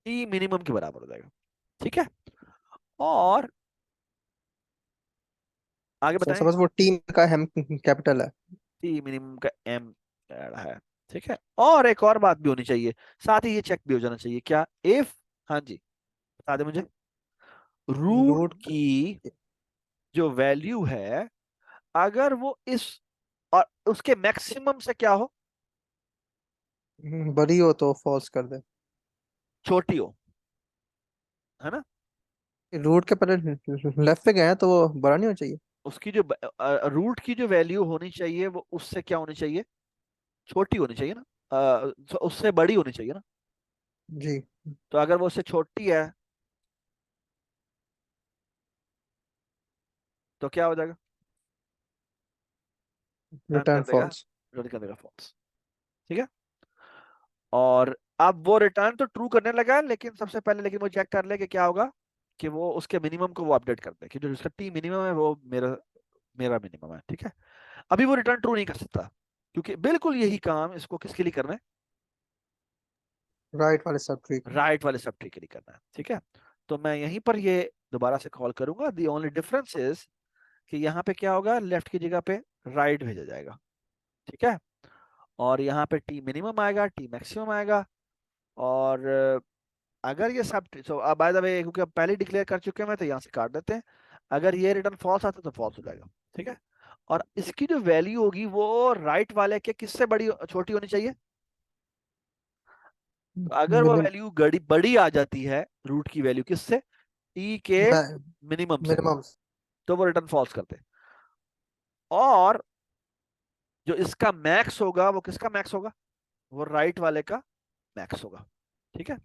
टी मिनिमम के बराबर हो जाएगा, ठीक है। और आगे बताएं। सपोज वो टीम का एम कैपिटल है। टी मिनिमम का एम है, ठीक है। और एक और बात भी होनी चाहिए, साथ ही ये चेक भी हो जाना चाहिए, क्या, इफ, हाँ जी बता दे मुझे, रूट रूट की जो वैल्यू है अगर वो इस और उसके मैक्सिमम से क्या हो, बड़ी हो तो फॉल्स कर दे। छोटी हो, है ना। रूट के पहले लेफ्ट पे गए हैं तो वो बड़ा नहीं होना चाहिए। उसकी जो रूट की जो वैल्यू होनी चाहिए वो उससे क्या होनी चाहिए, छोटी होनी चाहिए ना, उससे बड़ी होनी चाहिए ना। जी। तो अगर वो उससे छोटी है तो क्या हो जाएगा, रिटर्न कर रिटर्न देगा, फॉल्स। रिटर्न कर देगा फॉल्स, ठीक है। और अब वो रिटर्न तो ट्रू करने लगा है, लेकिन सबसे पहले लेकिन वो चेक कर ले कि क्या होगा, कि वो उसके मिनिमम को वो अपडेट कर दे, कि जो उसका टी मिनिमम है वो मेरा मेरा मिनिमम है, ठीक है। अभी वो रिटर्न ट्रू नहीं कर सकता, क्योंकि बिल्कुल यही काम इसको किसके लिए करना है, राइट वाले सब ट्री को। राइट वाले सब ट्री के लिए करना है, ठीक है। तो मैं यहीं पर ये दोबारा से कॉल करूंगा, दी ओनली डिफरेंस इज कि यहाँ पे क्या होगा, लेफ्ट की जगह पे राइट भेजा जाएगा, ठीक है। और यहाँ पे टी मिनिमम आएगा, टी मैक्सिमम आएगा। और अगर ये सब, सो अब बाय द वे क्योंकि अब पहले डिक्लेयर कर चुके हैं मैं, तो यहाँ से काट देते हैं। अगर ये रिटर्न फॉल्स आता है तो फॉल्स हो जाएगा, ठीक है। और इसकी जो वैल्यू होगी वो राइट वाले के किससे बड़ी छोटी होनी चाहिए, तो अगर वो मिनिमम। वैल्यू बड़ी बड़ी आ जाती है रूट की वैल्यू किससे, टी के मिनिमम से, मिनिमम। तो वो रिटर्न फॉल्स करते हैं। और जो इसका मैक्स होगा वो किसका मैक्स होगा, वो राइट वाले का मैक्स होगा, ठीक है।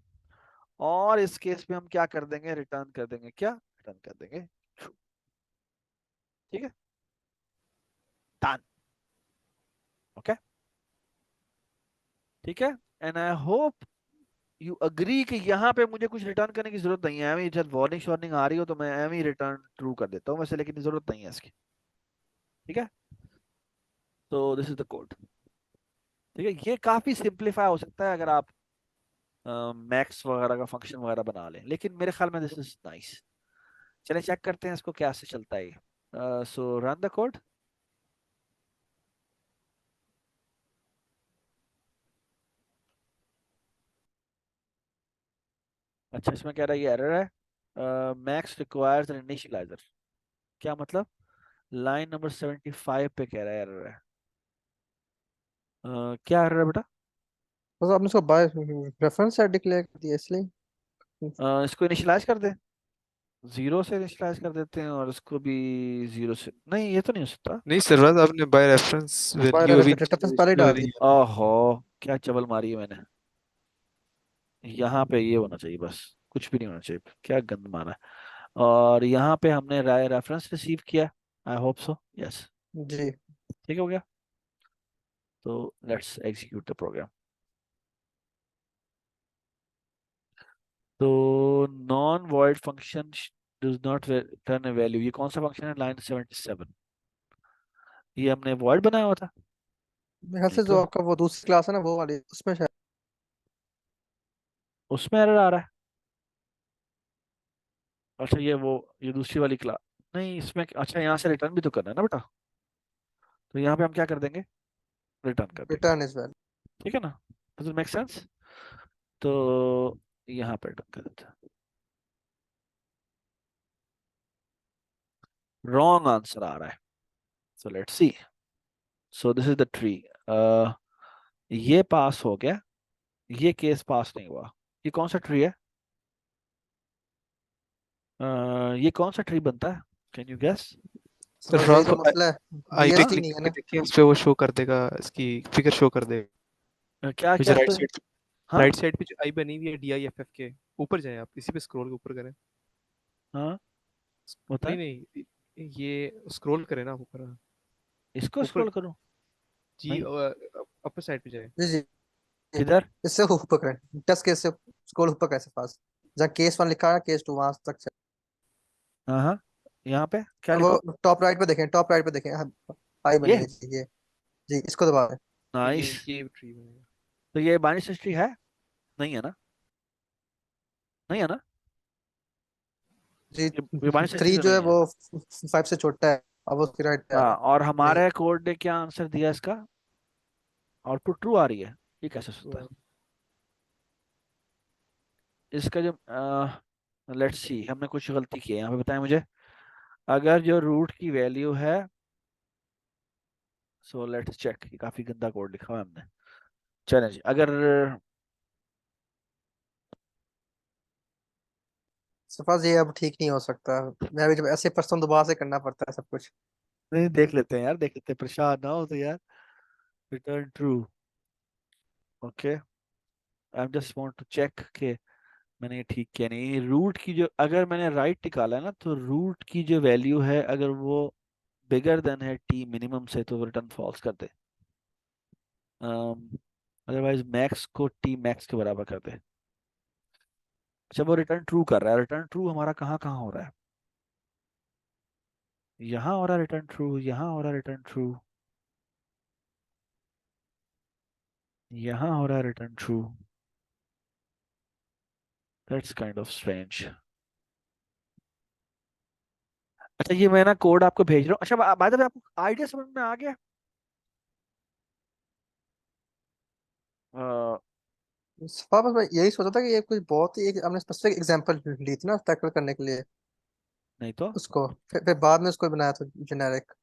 और इस केस में हम क्या कर देंगे, रिटर्न कर देंगे, क्या रिटर्न कर देंगे true, ठीक है, डन, ओके, ठीक है। And I hope you agree कि यहाँ पे मुझे कुछ रिटर्न करने की जरूरत नहीं है, जब वार्निंग शॉर्निंग आ रही हो तो मैं एम ही रिटर्न ट्रू कर देता हूँ वैसे, लेकिन जरूरत नहीं है इसकी, ठीक है। तो दिस इज द कोड, ठीक है। ये काफी सिंप्लीफाई हो सकता है अगर आप मैक्स वगैरह का फंक्शन वगैरह बना लें, लेकिन मेरे ख्याल में दिस इज नाइस। चलिए चेक करते हैं इसको क्या से चलता है, सो रन द कोड। अच्छा इसमें कह रहा है ये एरर है, मैक्स रिक्वायर्स एन इनिशियलाइजर, क्या मतलब, लाइन नंबर 75 पे कह रहा है एरर है, क्या एरर है बेटा। बस आपने उसको बाय रेफरेंस सेट डिक्लेयर कर दिया इसलिए। इसको इनिशियलाइज कर दे, जीरो से इनिशियलाइज कर देते हैं, और इसको भी जीरो से, नहीं ये तो नहीं हो सकता। नहीं सर्वात आपने बाय रेफरेंस बाय वैल्यू अभी रेफरेंस पहले ही रजिस्टर हो डाल रही है। दिया। ओहो, क्या चबल मारी है मैंने, यहाँ पे ये होना चाहिए बस, कुछ भी नहीं होना चाहिए, क्या गंद मारा है। और यहाँ पे हमने राय रेफरेंस रिसीव किया, आई होप सो यस, जी। ठीक हो गया। तो लेट्स एग्जीक्यूट द प्रोग्राम। तो non void function does not return A value, ये कौन सा फंक्शन है, लाइन 77, ये हमने वॉइड बनाया हुआ था, मेरे ख्याल नहीं से जो तो आपका वो दूसरी क्लास है ना वो वाली उसमें शायद। उसमें एरर आ रहा है। अच्छा ये दूसरी वाली क्लास, नहीं इसमें, अच्छा यहाँ से रिटर्न भी तो करना है ना बेटा, तो यहाँ पे हम क्या कर देंगे, रिटर्न कर देंगे, रिटर्न इज वेल। ठीक है ना, डज इट मेक सेंस। तो यहाँ पे रिटर्न कर देते हैं, रॉन्ग आंसर आ रहा है, so let's see. So this is the tree, ये पास हो गया, ये केस पास नहीं हुआ, ये कौन सा ट्री है, ये कौन सा ट्री बनता है, कैन यू गेस। बस राउत यही तो को मसला है, आई पे हाँ। बीएसटी क्लिक नहीं है करके ना। देखिए, उस पे वो शो कर देगा, इसकी फिगर शो कर देगा। क्या मुझे क्या उस पे? हाँ राइट साइड पे जो आई बनी हुई है DIFF के ऊपर जाए, आप इसी पे स्क्रॉल ऊपर करें। हाँ होता नहीं है। नहीं, ये स्क्रॉल करें ना ऊपर। इसको ऊपर स्क्रॉल करूँ? जी, नहीं। अपर साइड पे जाए। जी जी जी। किधर? इससे ऊपर करें, टेस्ट केस से स्क्रॉल ऊपर कैसे पास, जहाँ केस 1 लिखा है, केस 2 वहां तक चले। हाँ हाँ, यहाँ पे क्या वो लिखा? टॉप राइट पे देखें, टॉप राइट पे देखें, हाँ, आई बनी ये है जी ये। जी इसको दबा दें। नाइस। ये ट्री बनेगा। तो ये बानिश हिस्ट्री है? नहीं है ना? नहीं है ना? जी ये बानिश हिस्ट्री 3 तो जो है नहीं है। वो 5 से छोटा है, अब वो उसकी राइट पे आ हाँ, रहा और है। नहीं। हमारे कोड ने क्या आंसर दिया इसका? आउटपुट ट्रू आ रही है। ये कैसे होता है? इसका जो लेट्स सी, हमने कुछ गलती की है यहाँ पे, बताएं मुझे। अगर जो रूट की वैल्यू है, सो लेट्स चेक। ये काफी गंदा कोड लिखा हुआ है हमने। चलें जी, अगर सफाज ये अब ठीक नहीं हो सकता। मैं भी जब ऐसे पर्सन दोबारा से करना पड़ता है सब कुछ। नहीं, देख लेते हैं यार, देख लेते हैं, परेशान ना हो तो यार। Return true. Okay, I just want to check कि मैंने ये ठीक किया नहीं। रूट की जो, अगर मैंने राइट निकाला है ना, तो रूट की जो वैल्यू है अगर वो बिगर देन है टी मिनिमम से, तो वो रिटर्न फॉल्स कर दे। अदरवाइज मैक्स को टी मैक्स के बराबर कर दे। अच्छा, वो रिटर्न ट्रू कर रहा है। रिटर्न ट्रू हमारा कहाँ कहाँ हो रहा है? यहाँ हो रहा है रिटर्न ट्रू, यहाँ हो रहा है रिटर्न ट्रू, यहाँ हो रहा है return true. That's kind of strange. अच्छा, ये मैं ना कोड आपको भेज रहा हूँ। अच्छा, बाय द वे, आपको आइडिया समझ में आ गया? अ, सफा बस मैं यही सोचा था कि ये कुछ बहुत ही एक हमने स्पेसिफिक एग्जांपल ली थी ना टैकल करने के लिए नहीं तो। उसको, फिर बाद में उसको बनाया था जेनेरिक।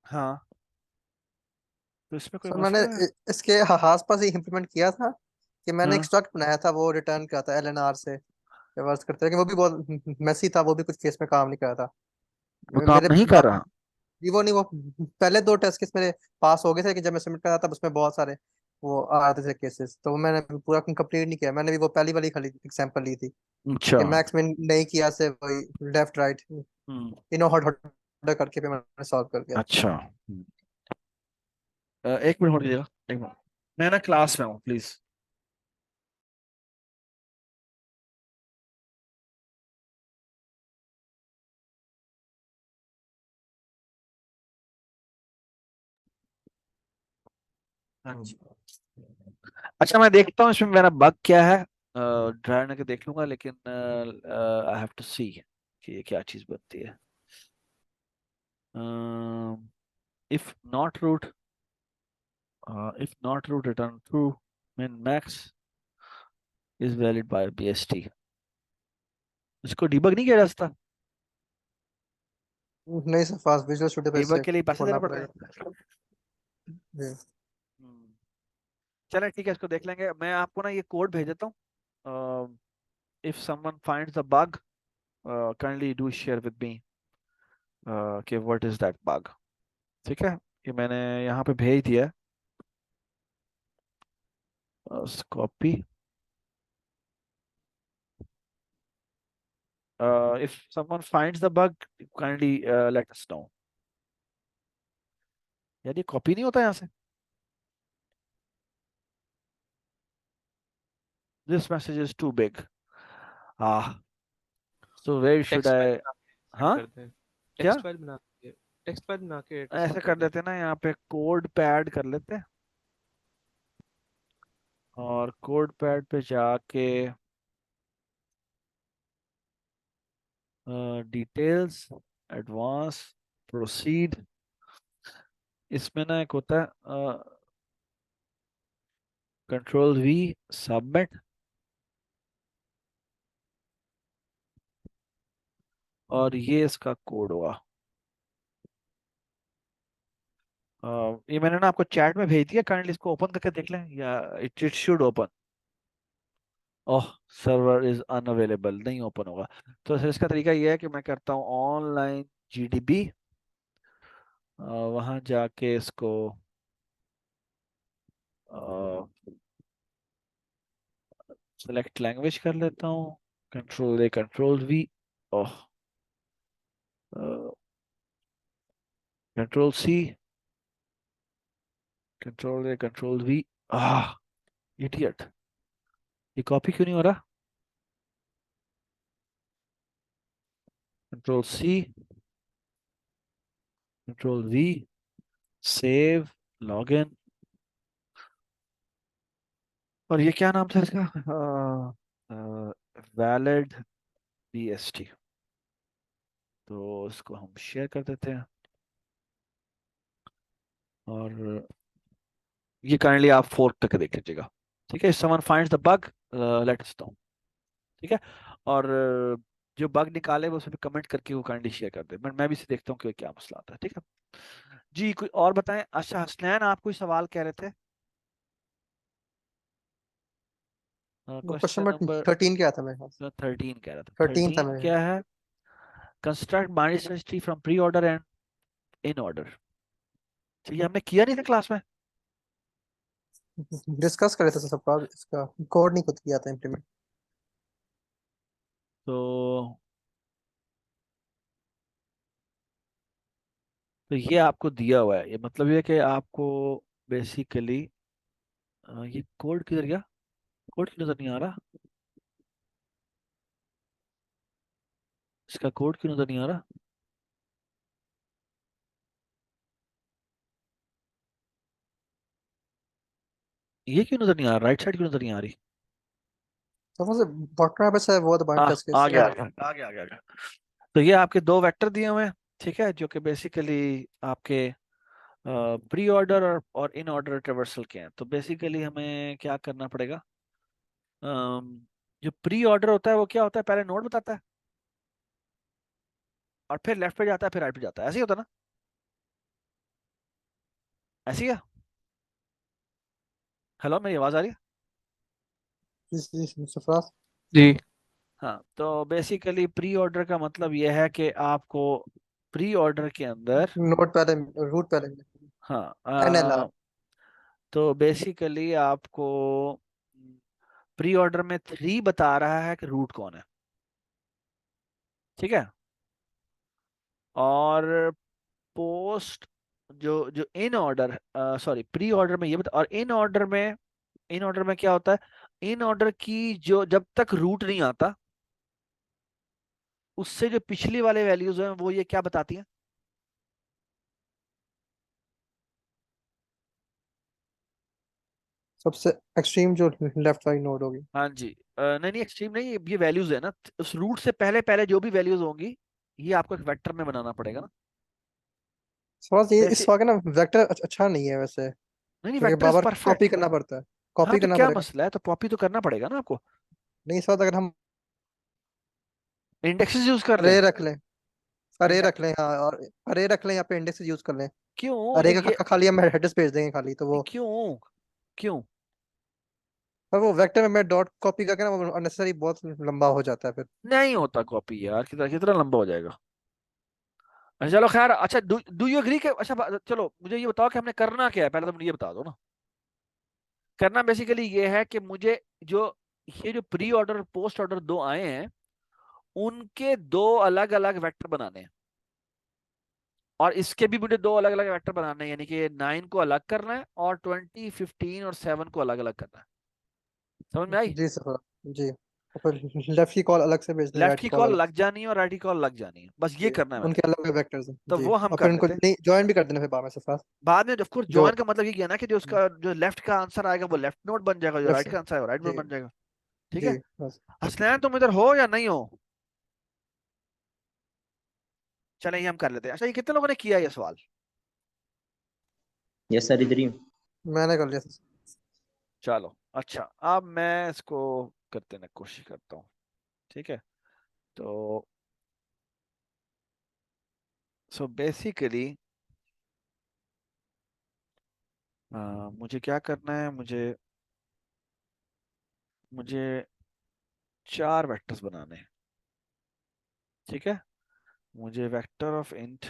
हाँ, तो इसमें कोई सर मैंने मसला है? इसके आस पास ही इम्प्लीमेंट किया था कि मैंने एक हाँ, स्ट्रक्ट बनाया था, वो रिटर्न किया था LNR से रिवर्स करते, लेकिन वो भी बहुत मेसी था, वो भी कुछ केस में काम नहीं कर रहा था। वो काम मेरे नहीं कर रहा। जी वो नहीं, वो पहले 2 टेस्ट केस मेरे पास हो गए थे कि जब मैं सबमिट कर रहा था, उसमें बहुत सारे वो आ रहे थे केसेस, तो वो मैंने पूरा कंप्लीट नहीं किया। मैंने भी वो पहली वाली खाली एग्जांपल ली थी अच्छा। कि मैक्स में नहीं किया से वही लेफ्ट राइट हम्म। इनो हॉट हॉट करके फिर मैंने सॉल्व कर दिया। अच्छा। एक मिनट होल्ड कीजिएगा, एक मिनट। मैं ना क्लास में हूँ, प्लीज। हाँ जी। अच्छा, मैं देखता हूँ इसमें मेरा बग क्या है। ड्राई करके देख लूंगा, लेकिन आई हैव टू सी कि ये क्या चीज बनती है। If not root, if not root return true, min max is valid by BST। इसको डिबग नहीं किया जा सकता? नहीं सर, फास्ट विजुअल स्टूडियो पे डिबग से के लिए पैसे देना खोलना पड़ते पड़ेगा। हैं? जी। हम्म, चलें ठीक है, इसको देख लेंगे। मैं आपको ना ये कोड भेज देता हूँ। If someone finds the bug, kindly do share with me कि व्हाट इज दैट बग। ठीक है, ये मैंने यहाँ पे भेज दिया है। Copy. If someone finds the bug, kindly let us know. यार, ये कॉपी नहीं होता यहाँ से। This message is too big. ah so where should text file I? बना के ऐड हाँ, कर दें। क्या? टेक्स्ट फाइल बना के ऐसे सॉल्व कर कर दें। लेते हैं ना, यहाँ पे कोड पैड कर लेते हैं, और कोड पैड पे जाके डिटेल्स, एडवांस, प्रोसीड, इसमें ना एक होता है कंट्रोल V, सबमिट, और ये इसका कोड हुआ। ये मैंने ना आपको चैट में भेज दिया, काइंडली इसको ओपन करके देख लें, या it it should open. Oh, server is unavailable, नहीं ओपन होगा। तो सर इसका तरीका ये है कि मैं करता हूँ ऑनलाइन GDB वहां जाके इसको सेलेक्ट लैंग्वेज कर लेता हूँ। Control A, control V। Oh, control C, control A, control V। Ah, idiot, ये कॉपी क्यों नहीं हो रहा? Control C, control V, save, login. और ये क्या नाम था इसका? Valid BST। तो इसको हम शेयर कर देते हैं। और ये काइंडली आप फोर्क करके देख लीजिएगा। ठीक है, someone finds the bug, late us no. ठीक है। और जो बग निकाले वो उसमें कमेंट करके वो काइंडली शेयर कर दे। मैं भी इसे देखता हूँ कि क्या मसला आता है। ठीक है जी, कोई और बताएं। अच्छा हसनैन, आप कोई सवाल कह रहे थे? वो क्वेश्चन क्वेश्चन नंबर नंबर 13 क्या था मेरे पास? 13 कह रहा था। 13 था 13 मेरे। क्या है? Construct binary search tree from pre order and in order. ठीक है, हमने किया नहीं था क्लास में। डिस्कस करे थे सबका, इसका कोड नहीं खुद किया था इम्प्लीमेंट। तो तो ये आपको दिया हुआ है। ये मतलब ये कि आपको बेसिकली ये कोड किधर गया? कोड क्यों नजर नहीं आ रहा? इसका कोड क्यों नजर नहीं आ रहा? ये क्यों नजर नहीं आ रहा? राइट साइड क्यों नजर नहीं आ रही? तो वो बॉटम पे से वो दबाएं टेस्ट आ केस। गया, आ गया। तो ये आपके दो वेक्टर दिए हुए हैं। ठीक है, जो कि बेसिकली आपके प्री ऑर्डर और इन ऑर्डर ट्रेवर्सल के हैं। तो बेसिकली हमें क्या करना पड़ेगा? अम, जो प्री ऑर्डर होता है वो क्या होता है? पहले नोड बताता है और फिर लेफ्ट पे जाता है, फिर राइट पे जाता है। ऐसे ही होता है ना? ऐसे ही है? हेलो, मेरी आवाज आ रही है? जी सरफराज। जी। हाँ, तो बेसिकली प्री ऑर्डर का मतलब यह है कि आपको प्री ऑर्डर के अंदर, नोट पहले, रूट पहले। हाँ, NLR। तो बेसिकली आपको प्री ऑर्डर में 3 बता रहा है कि रूट कौन है। ठीक है। और पोस्ट, जो जो in order, sorry, pre order में ये बता। और इन ऑर्डर में क्या होता है? इन ऑर्डर की जो जब तक रूट नहीं आता, उससे जो पिछली वाले वैल्यूज हैं वो ये क्या बताती हैं? सबसे एक्सट्रीम जो लेफ्ट वाली नोड होगी। हाँ जी। नहीं नहीं, एक्सट्रीम नहीं, ये वैल्यूज है ना। उस रूट से पहले पहले जो भी वैल्यूज होंगी, ये आपको एक वेक्टर में बनाना पड़ेगा ना। सरफराज ये इस जैसे, सवाल का ना वेक्टर अच्छा नहीं है वैसे, नहीं नहीं, क्योंकि vector bar is bar copy perfect. करना पड़ता है। हाँ, कॉपी तो करना क्या पड़ेगा। मसला है? तो कॉपी तो करना पड़ेगा ना आपको। नहीं इस वक्त अगर हम इंडेक्सेस यूज कर लें। अरे रख लें, अरे इंडे रख लें, हाँ, और अरे रख लें, यहाँ पे इंडेक्स यूज कर लें। क्यों अरे ये? खाली हम एड्रेस भेज देंगे खाली, तो वो क्यों? क्यों? पर वो वेक्टर में मैं डॉट कॉपी करके ना वो अननेसेसरी बहुत लंबा हो जाता है फिर। नहीं होता कॉपी यार, कितना कितना लंबा हो जाएगा। अच्छा चलो खैर। अच्छा, डू यू एग्री के, अच्छा चलो मुझे ये बताओ कि हमने करना क्या है। पहले तो मुझे ये बता दो ना। करना बेसिकली ये है कि मुझे जो ये जो प्री ऑर्डर और पोस्ट ऑर्डर दो आए हैं, उनके दो अलग अलग वेक्टर बनाने हैं। और इसके भी मुझे दो अलग अलग वेक्टर बनाने हैं, यानी कि 9 को अलग करना है और 20, 15 और 7 को अलग अलग करना है। समझ में आई? जी सर। जी, और फिर लेफ्ट की कॉल अलग से भेजनी है, लेफ्ट राइट की की कॉल कॉल अलग लग जानी है और राइट की कॉल लग जानी है, बस ये से। जी, करना है मैंने। उनके अलग अलग वेक्टर्स हैं तो जी, वो हम और कर फिर उनको लेते हैं नहीं ज्वाइन भी कर देना फिर बाद में से पास। बाद में। ऑफ कोर्स जो जॉइन का मतलब ये किया ना कि जो उसका जो लेफ्ट का आंसर आएगा वो लेफ्ट नोट बन जाएगा, जो लेफ्ट राइट से। का आंसर है वो राइट नोट जी बन जाएगा। ठीक है। जी बस। हसनैन, तुम इधर हो या नहीं हो? चले, ये हम कर लेते हैं। अच्छा, ये कितने लोगों ने किया ये सवाल? यस सर, इधर ही हूँ। मैंने कर लिया सर। चलो अच्छा, अब मैं इसको करते ना कोशिश करता हूँ। ठीक है। तो सो बेसिकली मुझे क्या करना है? मुझे मुझे 4 वेक्टर्स बनाने हैं। ठीक है। मुझे वेक्टर ऑफ इंट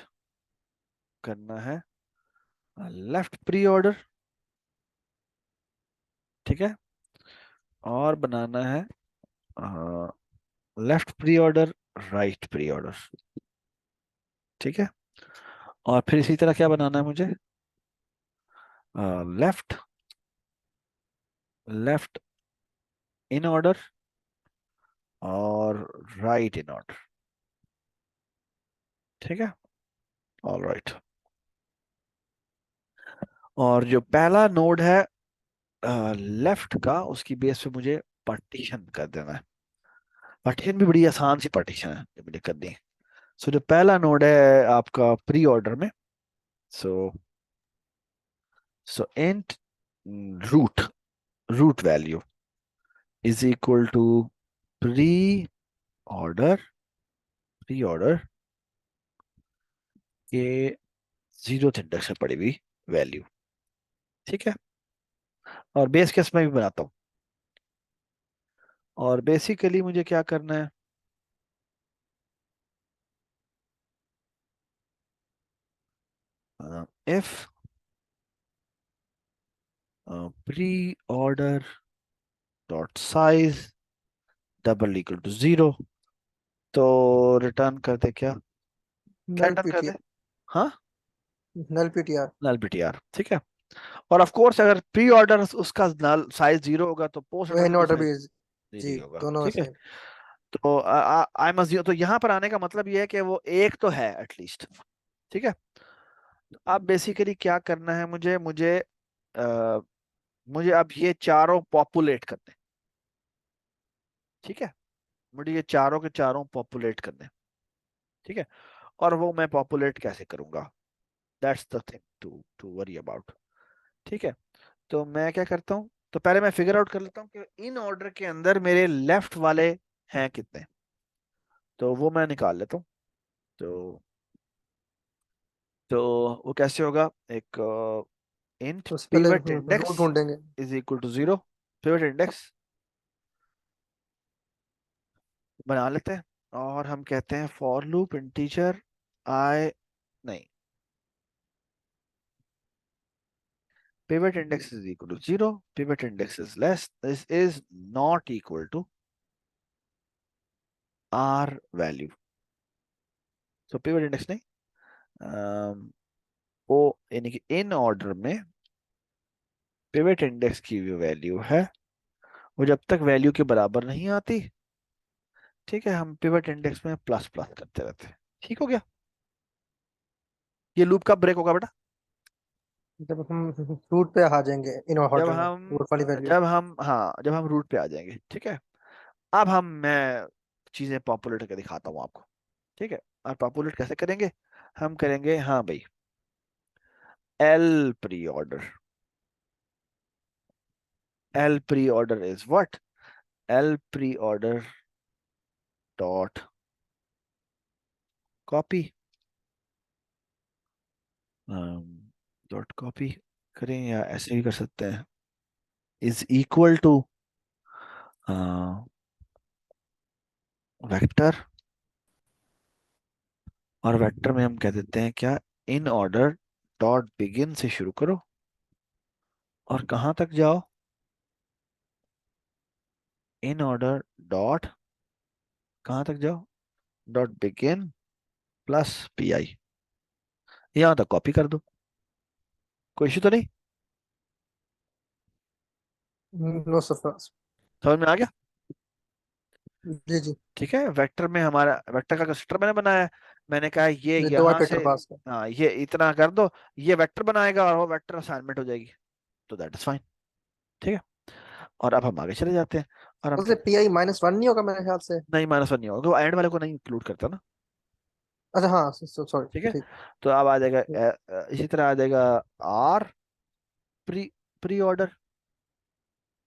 करना है लेफ्ट प्री ऑर्डर, ठीक है, और बनाना है left pre order, right pre order, ठीक है। और फिर इसी तरह क्या बनाना है मुझे, लेफ्ट लेफ्ट इन ऑर्डर और राइट इन ऑर्डर, ठीक है। All right. और जो पहला नोड है लेफ्ट का, उसकी बेस पे मुझे पार्टीशन कर देना है। पार्टीशन भी बड़ी आसान सी पार्टीशन है जो मुझे करनी है। सो जो पहला नोड है आपका प्री ऑर्डर में, so so int root root value is equal to pre order pre order के जीरो इंडेक्स में पड़ी हुई वैल्यू, ठीक है। और बेस केस में भी बनाता हूँ। और बेसिकली मुझे क्या करना है, if preorder dot size double equal to zero, तो रिटर्न कर दे क्या, क्या नल रिटर्न कर दे, पीटीआर। हाँ, नल पीटीआर। नल बीटीआर, ठीक है। और ऑफ कोर्स अगर प्री ऑर्डर उसका नल साइज जीरो होगा तो पोस्ट वो ऑर्डर इन का भी ऑर्डर साइज भी जीरो जी, ही होगा, दोनों ठीक है। सेम। तो आई मस्ट, तो यहाँ पर आने का मतलब ये है कि वो एक तो है एटलीस्ट, ठीक है। अब बेसिकली क्या करना है मुझे मुझे अ, मुझे अब ये चारों पॉपुलेट करने हैं, ठीक है। मुझे ये चारों के चारों पॉपुलेट करने हैं, ठीक है। और वो मैं पॉपुलेट कैसे करूंगा, that's the thing to to worry about, ठीक है। तो मैं क्या करता हूँ, तो पहले मैं फिगर आउट कर लेता हूँ कि इन ऑर्डर के अंदर मेरे लेफ्ट वाले हैं कितने, तो वो मैं निकाल लेता हूँ। तो तो वो कैसे होगा, एक इंट तो उससे पहले पिवट रूट इंडेक्स ढूंढेंगे। Is equal to zero, pivot index बना लेते हैं। और हम कहते हैं फॉर लूप इंटीजर आई, नहीं, pivot index is equal to 0, pivot index is less, this is not equal to r value, so pivot index नहीं, अम, वो यानी कि इन ऑर्डर में पिवट इंडेक्स की जो वैल्यू है वो जब तक वैल्यू के बराबर नहीं आती, ठीक है, हम पिवट इंडेक्स में प्लस प्लस करते रहते हैं, ठीक हो गया। ये लूप कब ब्रेक होगा बेटा, जब हम रूट पे आ जाएंगे इन जब ऑर्डर में, हम रूट वाली वैल्यू। जब हम हाँ, जब हम रूट पे आ जाएंगे, ठीक है। अब मैं चीजें पॉपुलेट करके दिखाता हूँ आपको, ठीक है। और पॉपुलेट कैसे करेंगे, हम करेंगे, हाँ भाई, L pre-order. L pre-order is what? L pre-order dot copy. Dot copy करें या ऐसे भी कर सकते हैं, इज इक्वल टू वेक्टर। और वेक्टर में हम कह देते हैं क्या, इन ऑर्डर डॉट बिगिन से शुरू करो और कहाँ तक जाओ, इन ऑर्डर डॉट कहाँ तक जाओ, डॉट बिगिन प्लस पी आई, यहाँ तक कॉपी कर दो, कोई इशू तो नहीं, नो सफर। समझ में आ गया। जी जी। ठीक है, वेक्टर में हमारा वेक्टर का कंस्ट्रक्टर मैंने बनाया है, मैंने कहा ये ये दो यहाँ से, ऑपरेटर पास का। हाँ ये इतना कर दो, ये वेक्टर बनाएगा और वो वेक्टर असाइनमेंट हो जाएगी, तो दैट इज फाइन, ठीक है। और अब हम आगे चले जाते हैं और हम वैसे कहते पी आई -1 नहीं होगा मेरे ख्याल से। नहीं, माइनस वन नहीं होगा, तो एंड वाले को नहीं इंक्लूड करता ना, अच्छा हाँ, सॉरी। ठीक है। ठीक। तो अब आ जाएगा इसी तरह आ जाएगा आर प्री प्री ऑर्डर,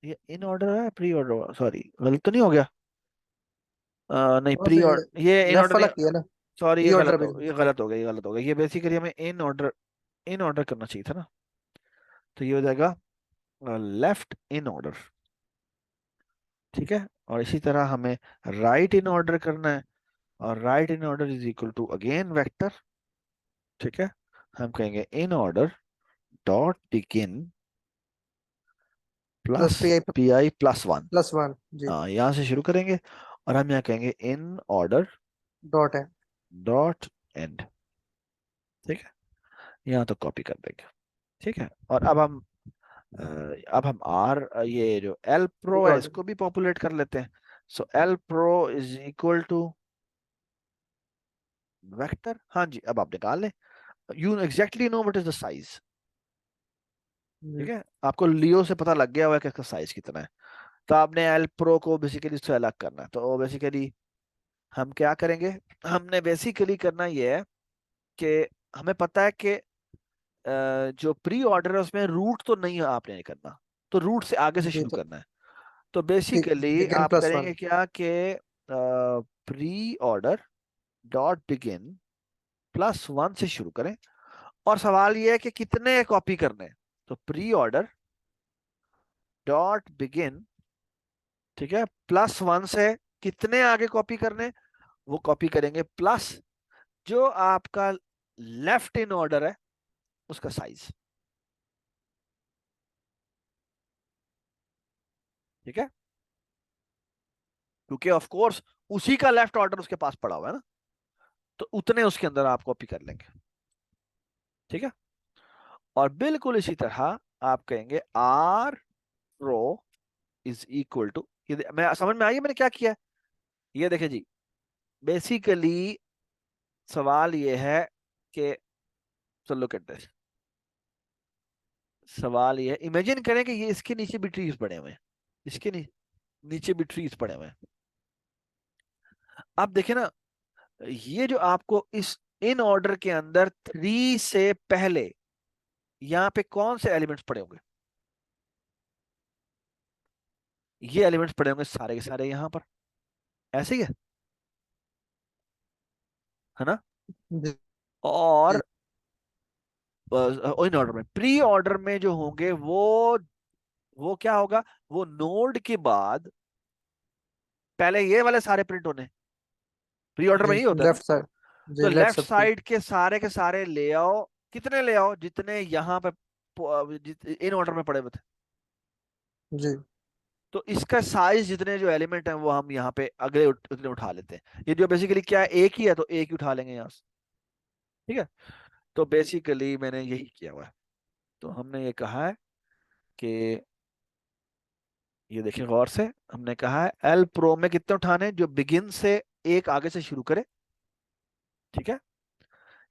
ये इन ऑर्डर है, प्री ऑर्डर, सॉरी गलत तो नहीं हो गया, नहीं वहाँ प्री से ऑर्डर, ये इन लेफ्ट ऑर्डर नहीं, वाला किया ना। सॉरी प्री ये ऑर्डर गलत भी। हो, ये गलत हो गया, ये गलत हो गया, ये बेसिकली हमें इन ऑर्डर करना चाहिए था ना, तो ये हो जाएगा लेफ्ट इन ऑर्डर, ठीक है। और इसी तरह हमें राइट इन ऑर्डर करना है, और right in order is equal to again vector, ठीक है। हम कहेंगे in order dot begin plus plus p i p i plus one. Plus one. जी। यहाँ से शुरू करेंगे और हम यहाँ कहेंगे इन ऑर्डर डॉट है। Dot end. ठीक है, यहाँ तो कॉपी कर देंगे। ठीक है, और अब हम आर ये जो एल प्रो है ऑर्डर। इसको भी पॉपुलेट कर लेते हैं। So l pro is equal to vector. हाँ जी, अब आप निकाल लें। You exactly know what is the size. ठीक है, आपको लियो से पता लग गया हुआ है कि इसका साइज कितना है। तो आपने एल प्रो को बेसिकली इससे अलग करना है। तो बेसिकली हम क्या करेंगे, हमने बेसिकली करना ये है कि हमें पता है कि जो प्री ऑर्डर है उसमें रूट तो नहीं आपने नहीं करना, तो रूट से आगे से जी। शुरू तो करना है। तो बेसिकली बिगिन आप प्लस वन। करेंगे क्या कि pre order dot begin plus one से शुरू करें, और सवाल ये है कि कितने कॉपी करने हैं। तो प्री ऑर्डर डॉट बिगिन, ठीक है, प्लस वन से कितने आगे कॉपी करने, वो कॉपी करेंगे प्लस जो आपका लेफ्ट इन ऑर्डर है उसका साइज। ठीक है, क्योंकि ऑफ कोर्स उसी का लेफ्ट ऑर्डर उसके पास पड़ा हुआ है ना, तो उतने उसके अंदर आप कॉपी कर लेंगे। ठीक है, और बिल्कुल इसी तरह आप कहेंगे R row is equal to, ये मैं समझ में आई है मैंने क्या किया है? ये देखें जी, बेसिकली सवाल ये है कि, चलो लुक एट दिस। सवाल ये है, इमेजिन करें कि ये इसके नीचे भी ट्रीज पड़े हुए हैं, इसके नीचे भी ट्रीज पड़े हुए हैं। आप देखें ना, ये जो आपको इस इन ऑर्डर के अंदर थ्री से पहले यहाँ पे कौन से एलिमेंट्स पड़े होंगे? ये एलिमेंट्स पड़े होंगे सारे के सारे यहाँ पर, ऐसे ही है ना? जी। और इन ऑर्डर में, प्री ऑर्डर में जो होंगे वो क्या होगा, वो नोड के बाद पहले ये वाले सारे प्रिंट होने, प्री ऑर्डर में जी ही होता है ना। Left side. तो जी लेफ्ट लेफ्ट सब पे। साइड के सारे ले आओ, कितने ले आओ जितने यहाँ पे इन ऑर्डर में पड़े हुए थे। जी। तो इसका साइज जितने जो एलिमेंट हैं वो हम यहाँ पे अगले उतने उठा लेते हैं। ये जो बेसिकली क्या है, एक ही है तो एक ही उठा लेंगे यहाँ से। ठीक है, तो बेसिकली मैंने यही किया हुआ है। तो हमने ये कहा है कि, ये देखिए गौर से, हमने कहा है एल प्रो में कितने उठाने, जो बिगिन से एक आगे से शुरू करे। ठीक है,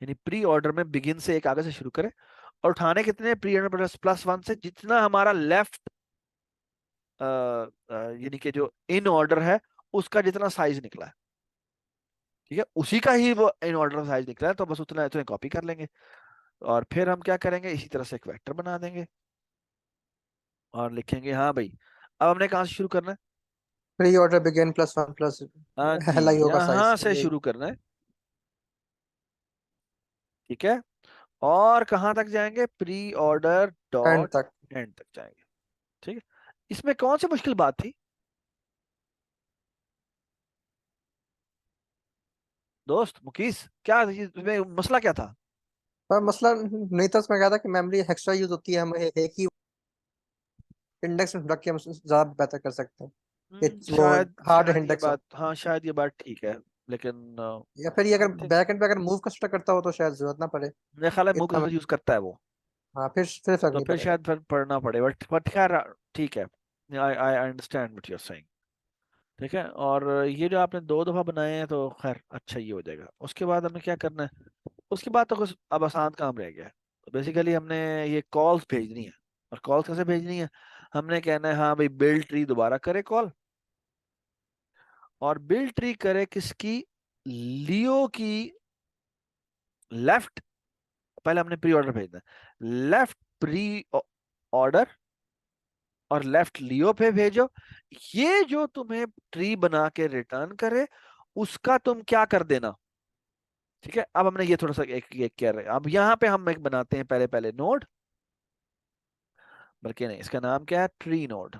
यानी प्री ऑर्डर में बिगिन से एक आगे से शुरू करे, और उठाने कितने, pre order plus plus one से जितना हमारा लेफ्ट यानी कि जो इन ऑर्डर है उसका जितना साइज निकला है। ठीक है, उसी का ही वो इन ऑर्डर साइज निकला है, तो बस उतना इतने कॉपी कर लेंगे। और फिर हम क्या करेंगे, इसी तरह से एक वेक्टर बना देंगे और लिखेंगे, हाँ भाई अब हमने कहाँ से शुरू करना है? Pre order begin plus one plus हाँ जी, एल आई होगा यहाँ साइज से यही। शुरू करना है। ठीक है, और कहाँ तक जाएंगे, प्री ऑर्डर एंड डॉट तक। एंड तक जाएंगे। ठीक है, इसमें कौन सी मुश्किल बात थी दोस्त मुकीस, क्या इसमें मसला क्या था? पर मसला नहीं था, उसमें क्या था कि मेमोरी एक्स्ट्रा यूज होती है, हम एक ही इंडेक्स में रख के हम ज्यादा बेहतर कर सकते हैं। ये वो शायद हार्ड शायद ये इंडेक्स हो। बात, हाँ शायद ये बात ठीक है, लेकिन या फिर ये अगर आई थिंक बैक एंड पे अगर मूव कंस्ट्रक्ट करता हो तो शायद जरूरत ना पड़े मेरे ख्याल है मुंह इतना। का यूज करता है वो, हाँ फिर फर्क तो नहीं फिर पड़ेगा। शायद फिर पढ़ना पड़े, बट खैर ठीक है। I I understand what you are saying. ठीक है, और ये जो आपने दो दफा बनाए हैं तो खैर अच्छा ही हो जाएगा। उसके बाद हमें क्या करना है, उसके बाद तो कुछ अब आसान काम रह गया है। तो बेसिकली हमने ये कॉल्स भेजनी है, और कॉल्स कैसे भेजनी है, हमने कहना है हाँ भाई बिल्ड ट्री दोबारा करे कॉल, और बिल्ड ट्री करे किसकी, लियो की लेफ्ट, पहले हमने प्री ऑर्डर भेजना है, लेफ्ट प्री ऑर्डर और लेफ्ट लियो पे भेजो। ये जो तुम्हें ट्री बना के रिटर्न करे उसका तुम क्या कर देना। ठीक है, अब हमने ये थोड़ा सा एक क्या रहे, अब यहाँ पे हम एक बनाते हैं पहले पहले नोड, बल्कि नहीं, इसका नाम क्या है, ट्री नोड।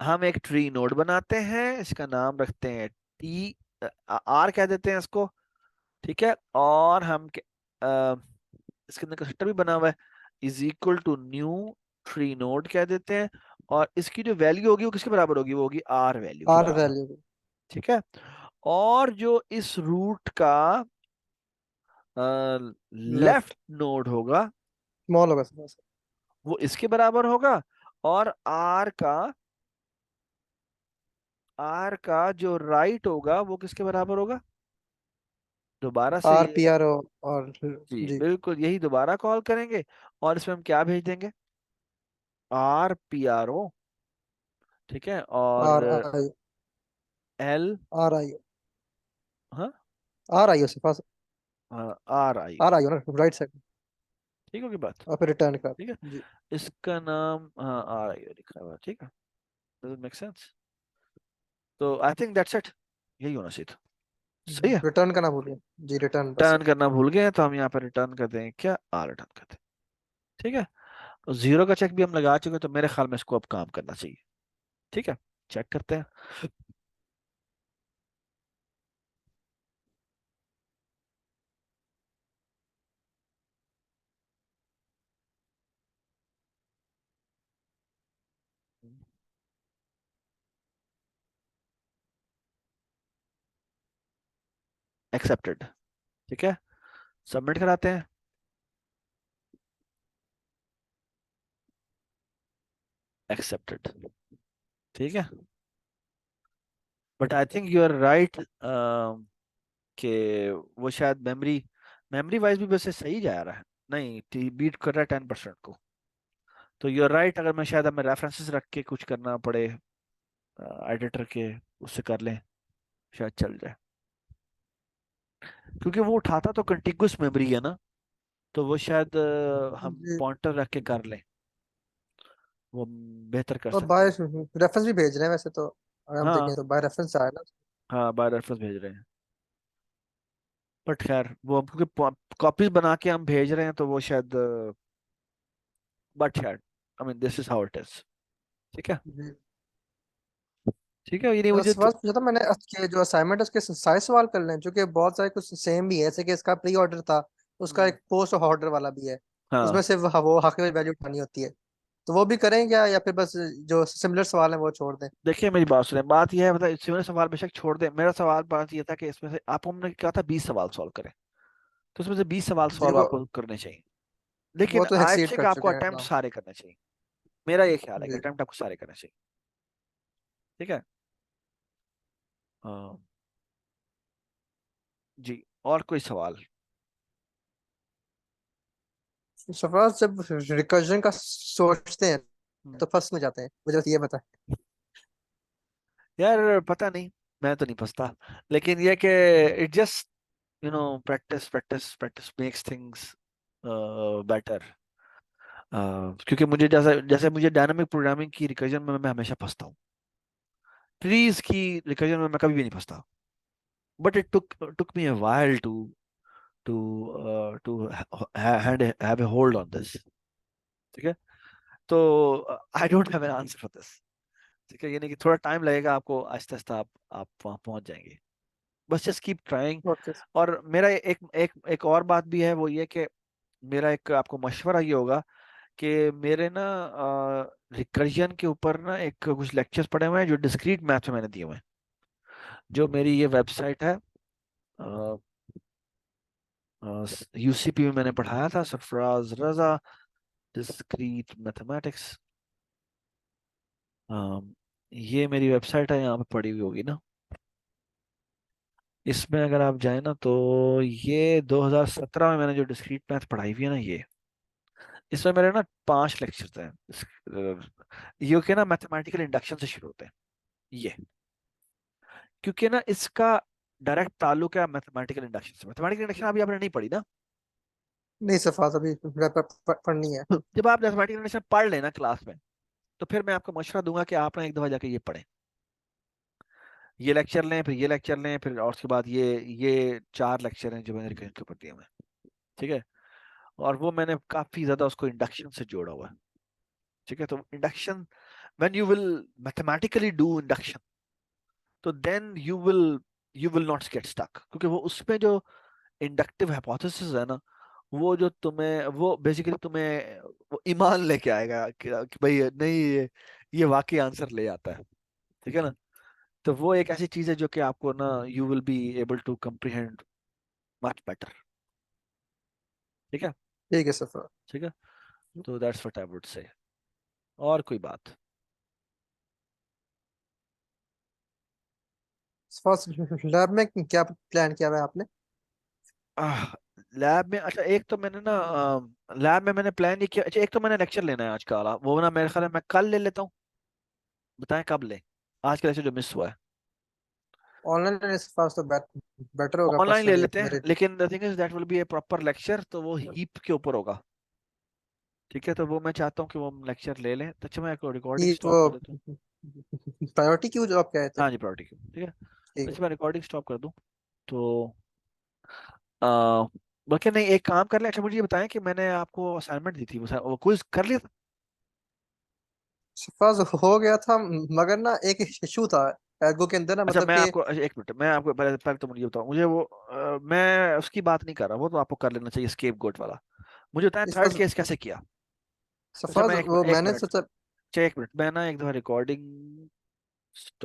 हम एक ट्री नोड बनाते हैं, इसका नाम रखते हैं टी, आर कह देते हैं इसको। ठीक है, और हम इसके अंदर कंस्ट्रक्टर भी बना हुआ है, is equal to new tree node कह देते हैं, और इसकी जो वैल्यू होगी वो किसके बराबर होगी, वो होगी आर वैल्यू के आर बराबर। वैल्यू ठीक है। और जो इस रूट का लेफ्ट लेफ्ट नोड होगा स्मॉल होगा सर। वो इसके बराबर होगा, और आर का जो राइट होगा वो किसके बराबर होगा, दोबारा से आर ये, पी आर और जी जी बिल्कुल यही दोबारा कॉल करेंगे, और इसमें हम क्या भेज देंगे, आर पी आर ओ। ठीक है। और आर आई एल, आर आई हाँ, आर आई उसके पास आर आई ओ। आर आई हो ना राइट साइड ठीक होगी बात। और फिर रिटर्न कर। ठीक है। जी इसका नाम, हाँ, आर आई ओ लिखा हुआ है। ठीक है, डज इट मेक सेंस? तो आई थिंक दैट्स इट, यही होना चाहिए था। सही है। रिटर्न करना भूलिए। जी रिटर्न बस। रिटर्न करना भूल गए हैं, तो हम यहाँ पर रिटर्न कर देंगे क्या, आर रिटर्न कर दें। ठीक है। तो जीरो का चेक भी हम लगा चुके हैं, तो मेरे ख्याल में इसको अब काम करना चाहिए। ठीक है, चेक करते हैं। एक्सेप्टेड। ठीक है, सबमिट कराते हैं। एक्सेप्टेड। ठीक है। But I think you are right कि वो शायद मेमोरी मेमोरी वाइज भी वैसे सही जा रहा है, नहीं बीट कर रहा है 10% को। तो यू आर राइट, अगर मैं शायद हमें रेफरेंसेस रख के कुछ करना पड़े एडिटर के, उससे कर लें, शायद चल जाए। क्योंकि वो उठाता तो कंटिगुअस मेमोरी है ना, तो वो शायद हम जी पॉइंटर रख के कर लें, वो बेहतर कर और सकते बाय हैं। रेफरेंस भी भेज रहे हैं वैसे तो। अगर हम हाँ, देखें तो बाय रेफरेंस आया ना। हाँ, बाय रेफरेंस भेज रहे हैं। बट खैर वो हम क्योंकि कॉपीज बना के हम भेज रहे हैं, तो वो शायद, बट खैर, I mean this is how it is. ठीक है। जी ठीक है, ये नहीं तो मुझे तो, सवाल पूछा था मैंने कि जो असाइनमेंट है उसके सारे सवाल कर लें, क्योंकि बहुत सारे कुछ सेम भी है, जैसे कि इसका प्री ऑर्डर था, उसका हम्म, एक पोस्ट ऑर्डर वाला भी है। उसमें हाँ। सिर्फ वो हाकिम वैल्यू उठानी होती है। तो वो भी करें क्या, या फिर बस जो सिमिलर सवाल है वो छोड़ दें। देखिए मेरी बात सुने, बात यह है, मतलब सिमिलर सवाल बेशक छोड़ दें, मेरा सवाल बात ये था कि इसमें से आप, हमने कहा था 20 सवाल सॉल्व करें, तो इसमें से 20 सवाल जी सॉल्व आपको करने चाहिए। लेकिन वो तो आई एक्सीड थिंक कर आपको चुके हैं अटेम्प्ट ना। सारे करने चाहिए। मेरा ये ख्याल है कि जी अटेम्प्ट आपको सारे करने चाहिए। ठीक है। हाँ, जी, और कोई सवाल? सफाज जब रिकर्जन का सोचते हैं हम्म, तो फंस में जाते हैं, मुझे बस ये बता। यार पता नहीं, मैं तो नहीं फंसता, लेकिन ये कि it just, practice practice practice makes things better. क्योंकि मुझे जैसे जैसे मुझे डायनामिक प्रोग्रामिंग की रिकर्जन में मैं हमेशा फंसता हूँ, ट्रीज की रिकर्जन में मैं कभी भी नहीं फंसता, but it took me a while to to have a hold on this. ठीक है। तो I don't have an answer for this. ठीक है, यानी कि थोड़ा टाइम लगेगा आपको, आहिस्ता आहिस्ता आप वहां पहुंच जाएंगे, बस जस्ट कीप ट्राइंग। ओके और मेरा एक एक एक और बात भी है, वो ये कि मेरा एक आपको मशवरा ये होगा कि मेरे ना रिकर्जन के ऊपर ना एक कुछ लेक्चर्स पड़े हुए हैं जो डिस्क्रीट मैथ में मैंने दिए हुए हैं, जो मेरी ये वेबसाइट है, यूसीपी में मैंने पढ़ाया था, सरफराज रजा डिस्क्रीट मैथमेटिक्स। ये मेरी वेबसाइट है, यहाँ पे पड़ी हुई होगी ना, इसमें अगर आप जाए ना, तो ये 2017 में मैंने जो डिस्क्रीट मैथ पढ़ाई हुई है ना, ये इसमें मेरे ना 5 लेक्चर्स हैं। ये के ना मैथमेटिकल इंडक्शन से शुरू होते हैं ये, क्योंकि ना इसका डायरेक्ट ताल्लुक है मैथमेटिकल इंडक्शन से। मैथमेटिकल इंडक्शन अभी आपने नहीं पढ़ी ना? नहीं सफाज अभी पढ़नी है। जब आप मैथमेटिकल इंडक्शन पढ़ लेना क्लास में, तो फिर मैं आपको मशवरा दूंगा कि आप ना एक दफा जाके ये पढ़ें, ये लेक्चर लें, फिर ये लेक्चर लें, फिर और उसके बाद ये 4 लेक्चर हैं जो मैंने रिकॉर्ड के ऊपर दिए हुए हैं। ठीक है। और वो मैंने काफी ज्यादा उसको इंडक्शन से जोड़ा हुआ है। ठीक है। तो induction, when you will mathematically do induction, तो then you will not get stuck, क्योंकि वो उसमें जो इंडक्टिव हाइपोथेसिस है ना, वो जो तुम्हें, वो बेसिकली तुम्हें वो ईमान लेके आएगा कि भाई नहीं, ये वाकई आंसर ले आता है। ठीक है ना। तो वो एक ऐसी चीज है जो कि आपको ना, you will be able to comprehend much better. ठीक है। ठीक है सर। ठीक है। तो that's what I would say. और कोई बात? फर्स्ट लैब में क्या प्लान किया हुआ है आपने? लैब में, अच्छा एक तो मैंने ना, लैब में मैंने प्लान ये किया। अच्छा एक तो मैंने लेक्चर लेना है आज का वाला, वो ना मेरे ख्याल है मैं कल ले लेता हूँ। बताएं कब ले? आज का लेक्चर जो मिस हुआ है। ऑनलाइन लेने से फर्स्ट तो बेटर होगा ऑनलाइन ले पर्सनली लेते हैं, मेरे। लेकिन the thing is that will be A proper lecture, तो वो हीप के ऊपर होगा। ठीक है, तो वो मैं चाहता हूँ कि वो हम लेक्चर ले लें। तो अच्छा मैं रिकॉर्डिंग कि स्टॉप वो कर देता हूँ। प्रायोरिटी क्यों जो आप कहे थे? हाँ जी, प्रायोरिटी क्यों, ठीक है। तो ठीक है। अच्छा मैं रिकॉर्डिंग स्टॉप कर दूँ। तो आ, बल्कि नहीं, एक काम कर लें। अच्छा मुझे ये बताएं कि मैंने आपको असाइनमेंट दी थी, वो क्विज कर लिया था? फर्स्ट हो गया था, मगर ना एक इशू था एल्गो के अंदर ना, अच्छा मतलब मैं कि आपको, अच्छा एक मिनट, मैं आपको पहले पहले तो मुझे ये बताओ, मुझे वो मैं उसकी बात नहीं कर रहा, वो तो आपको कर लेना चाहिए, स्केप गोट वाला। मुझे बताएं इस थर्ड फर्स्ट केस कैसे किया। अच्छा मैं फर्स्ट वो एक मैंने मिनट, सोचा। अच्छा एक मिनट, मैं ना एक दफा रिकॉर्डिंग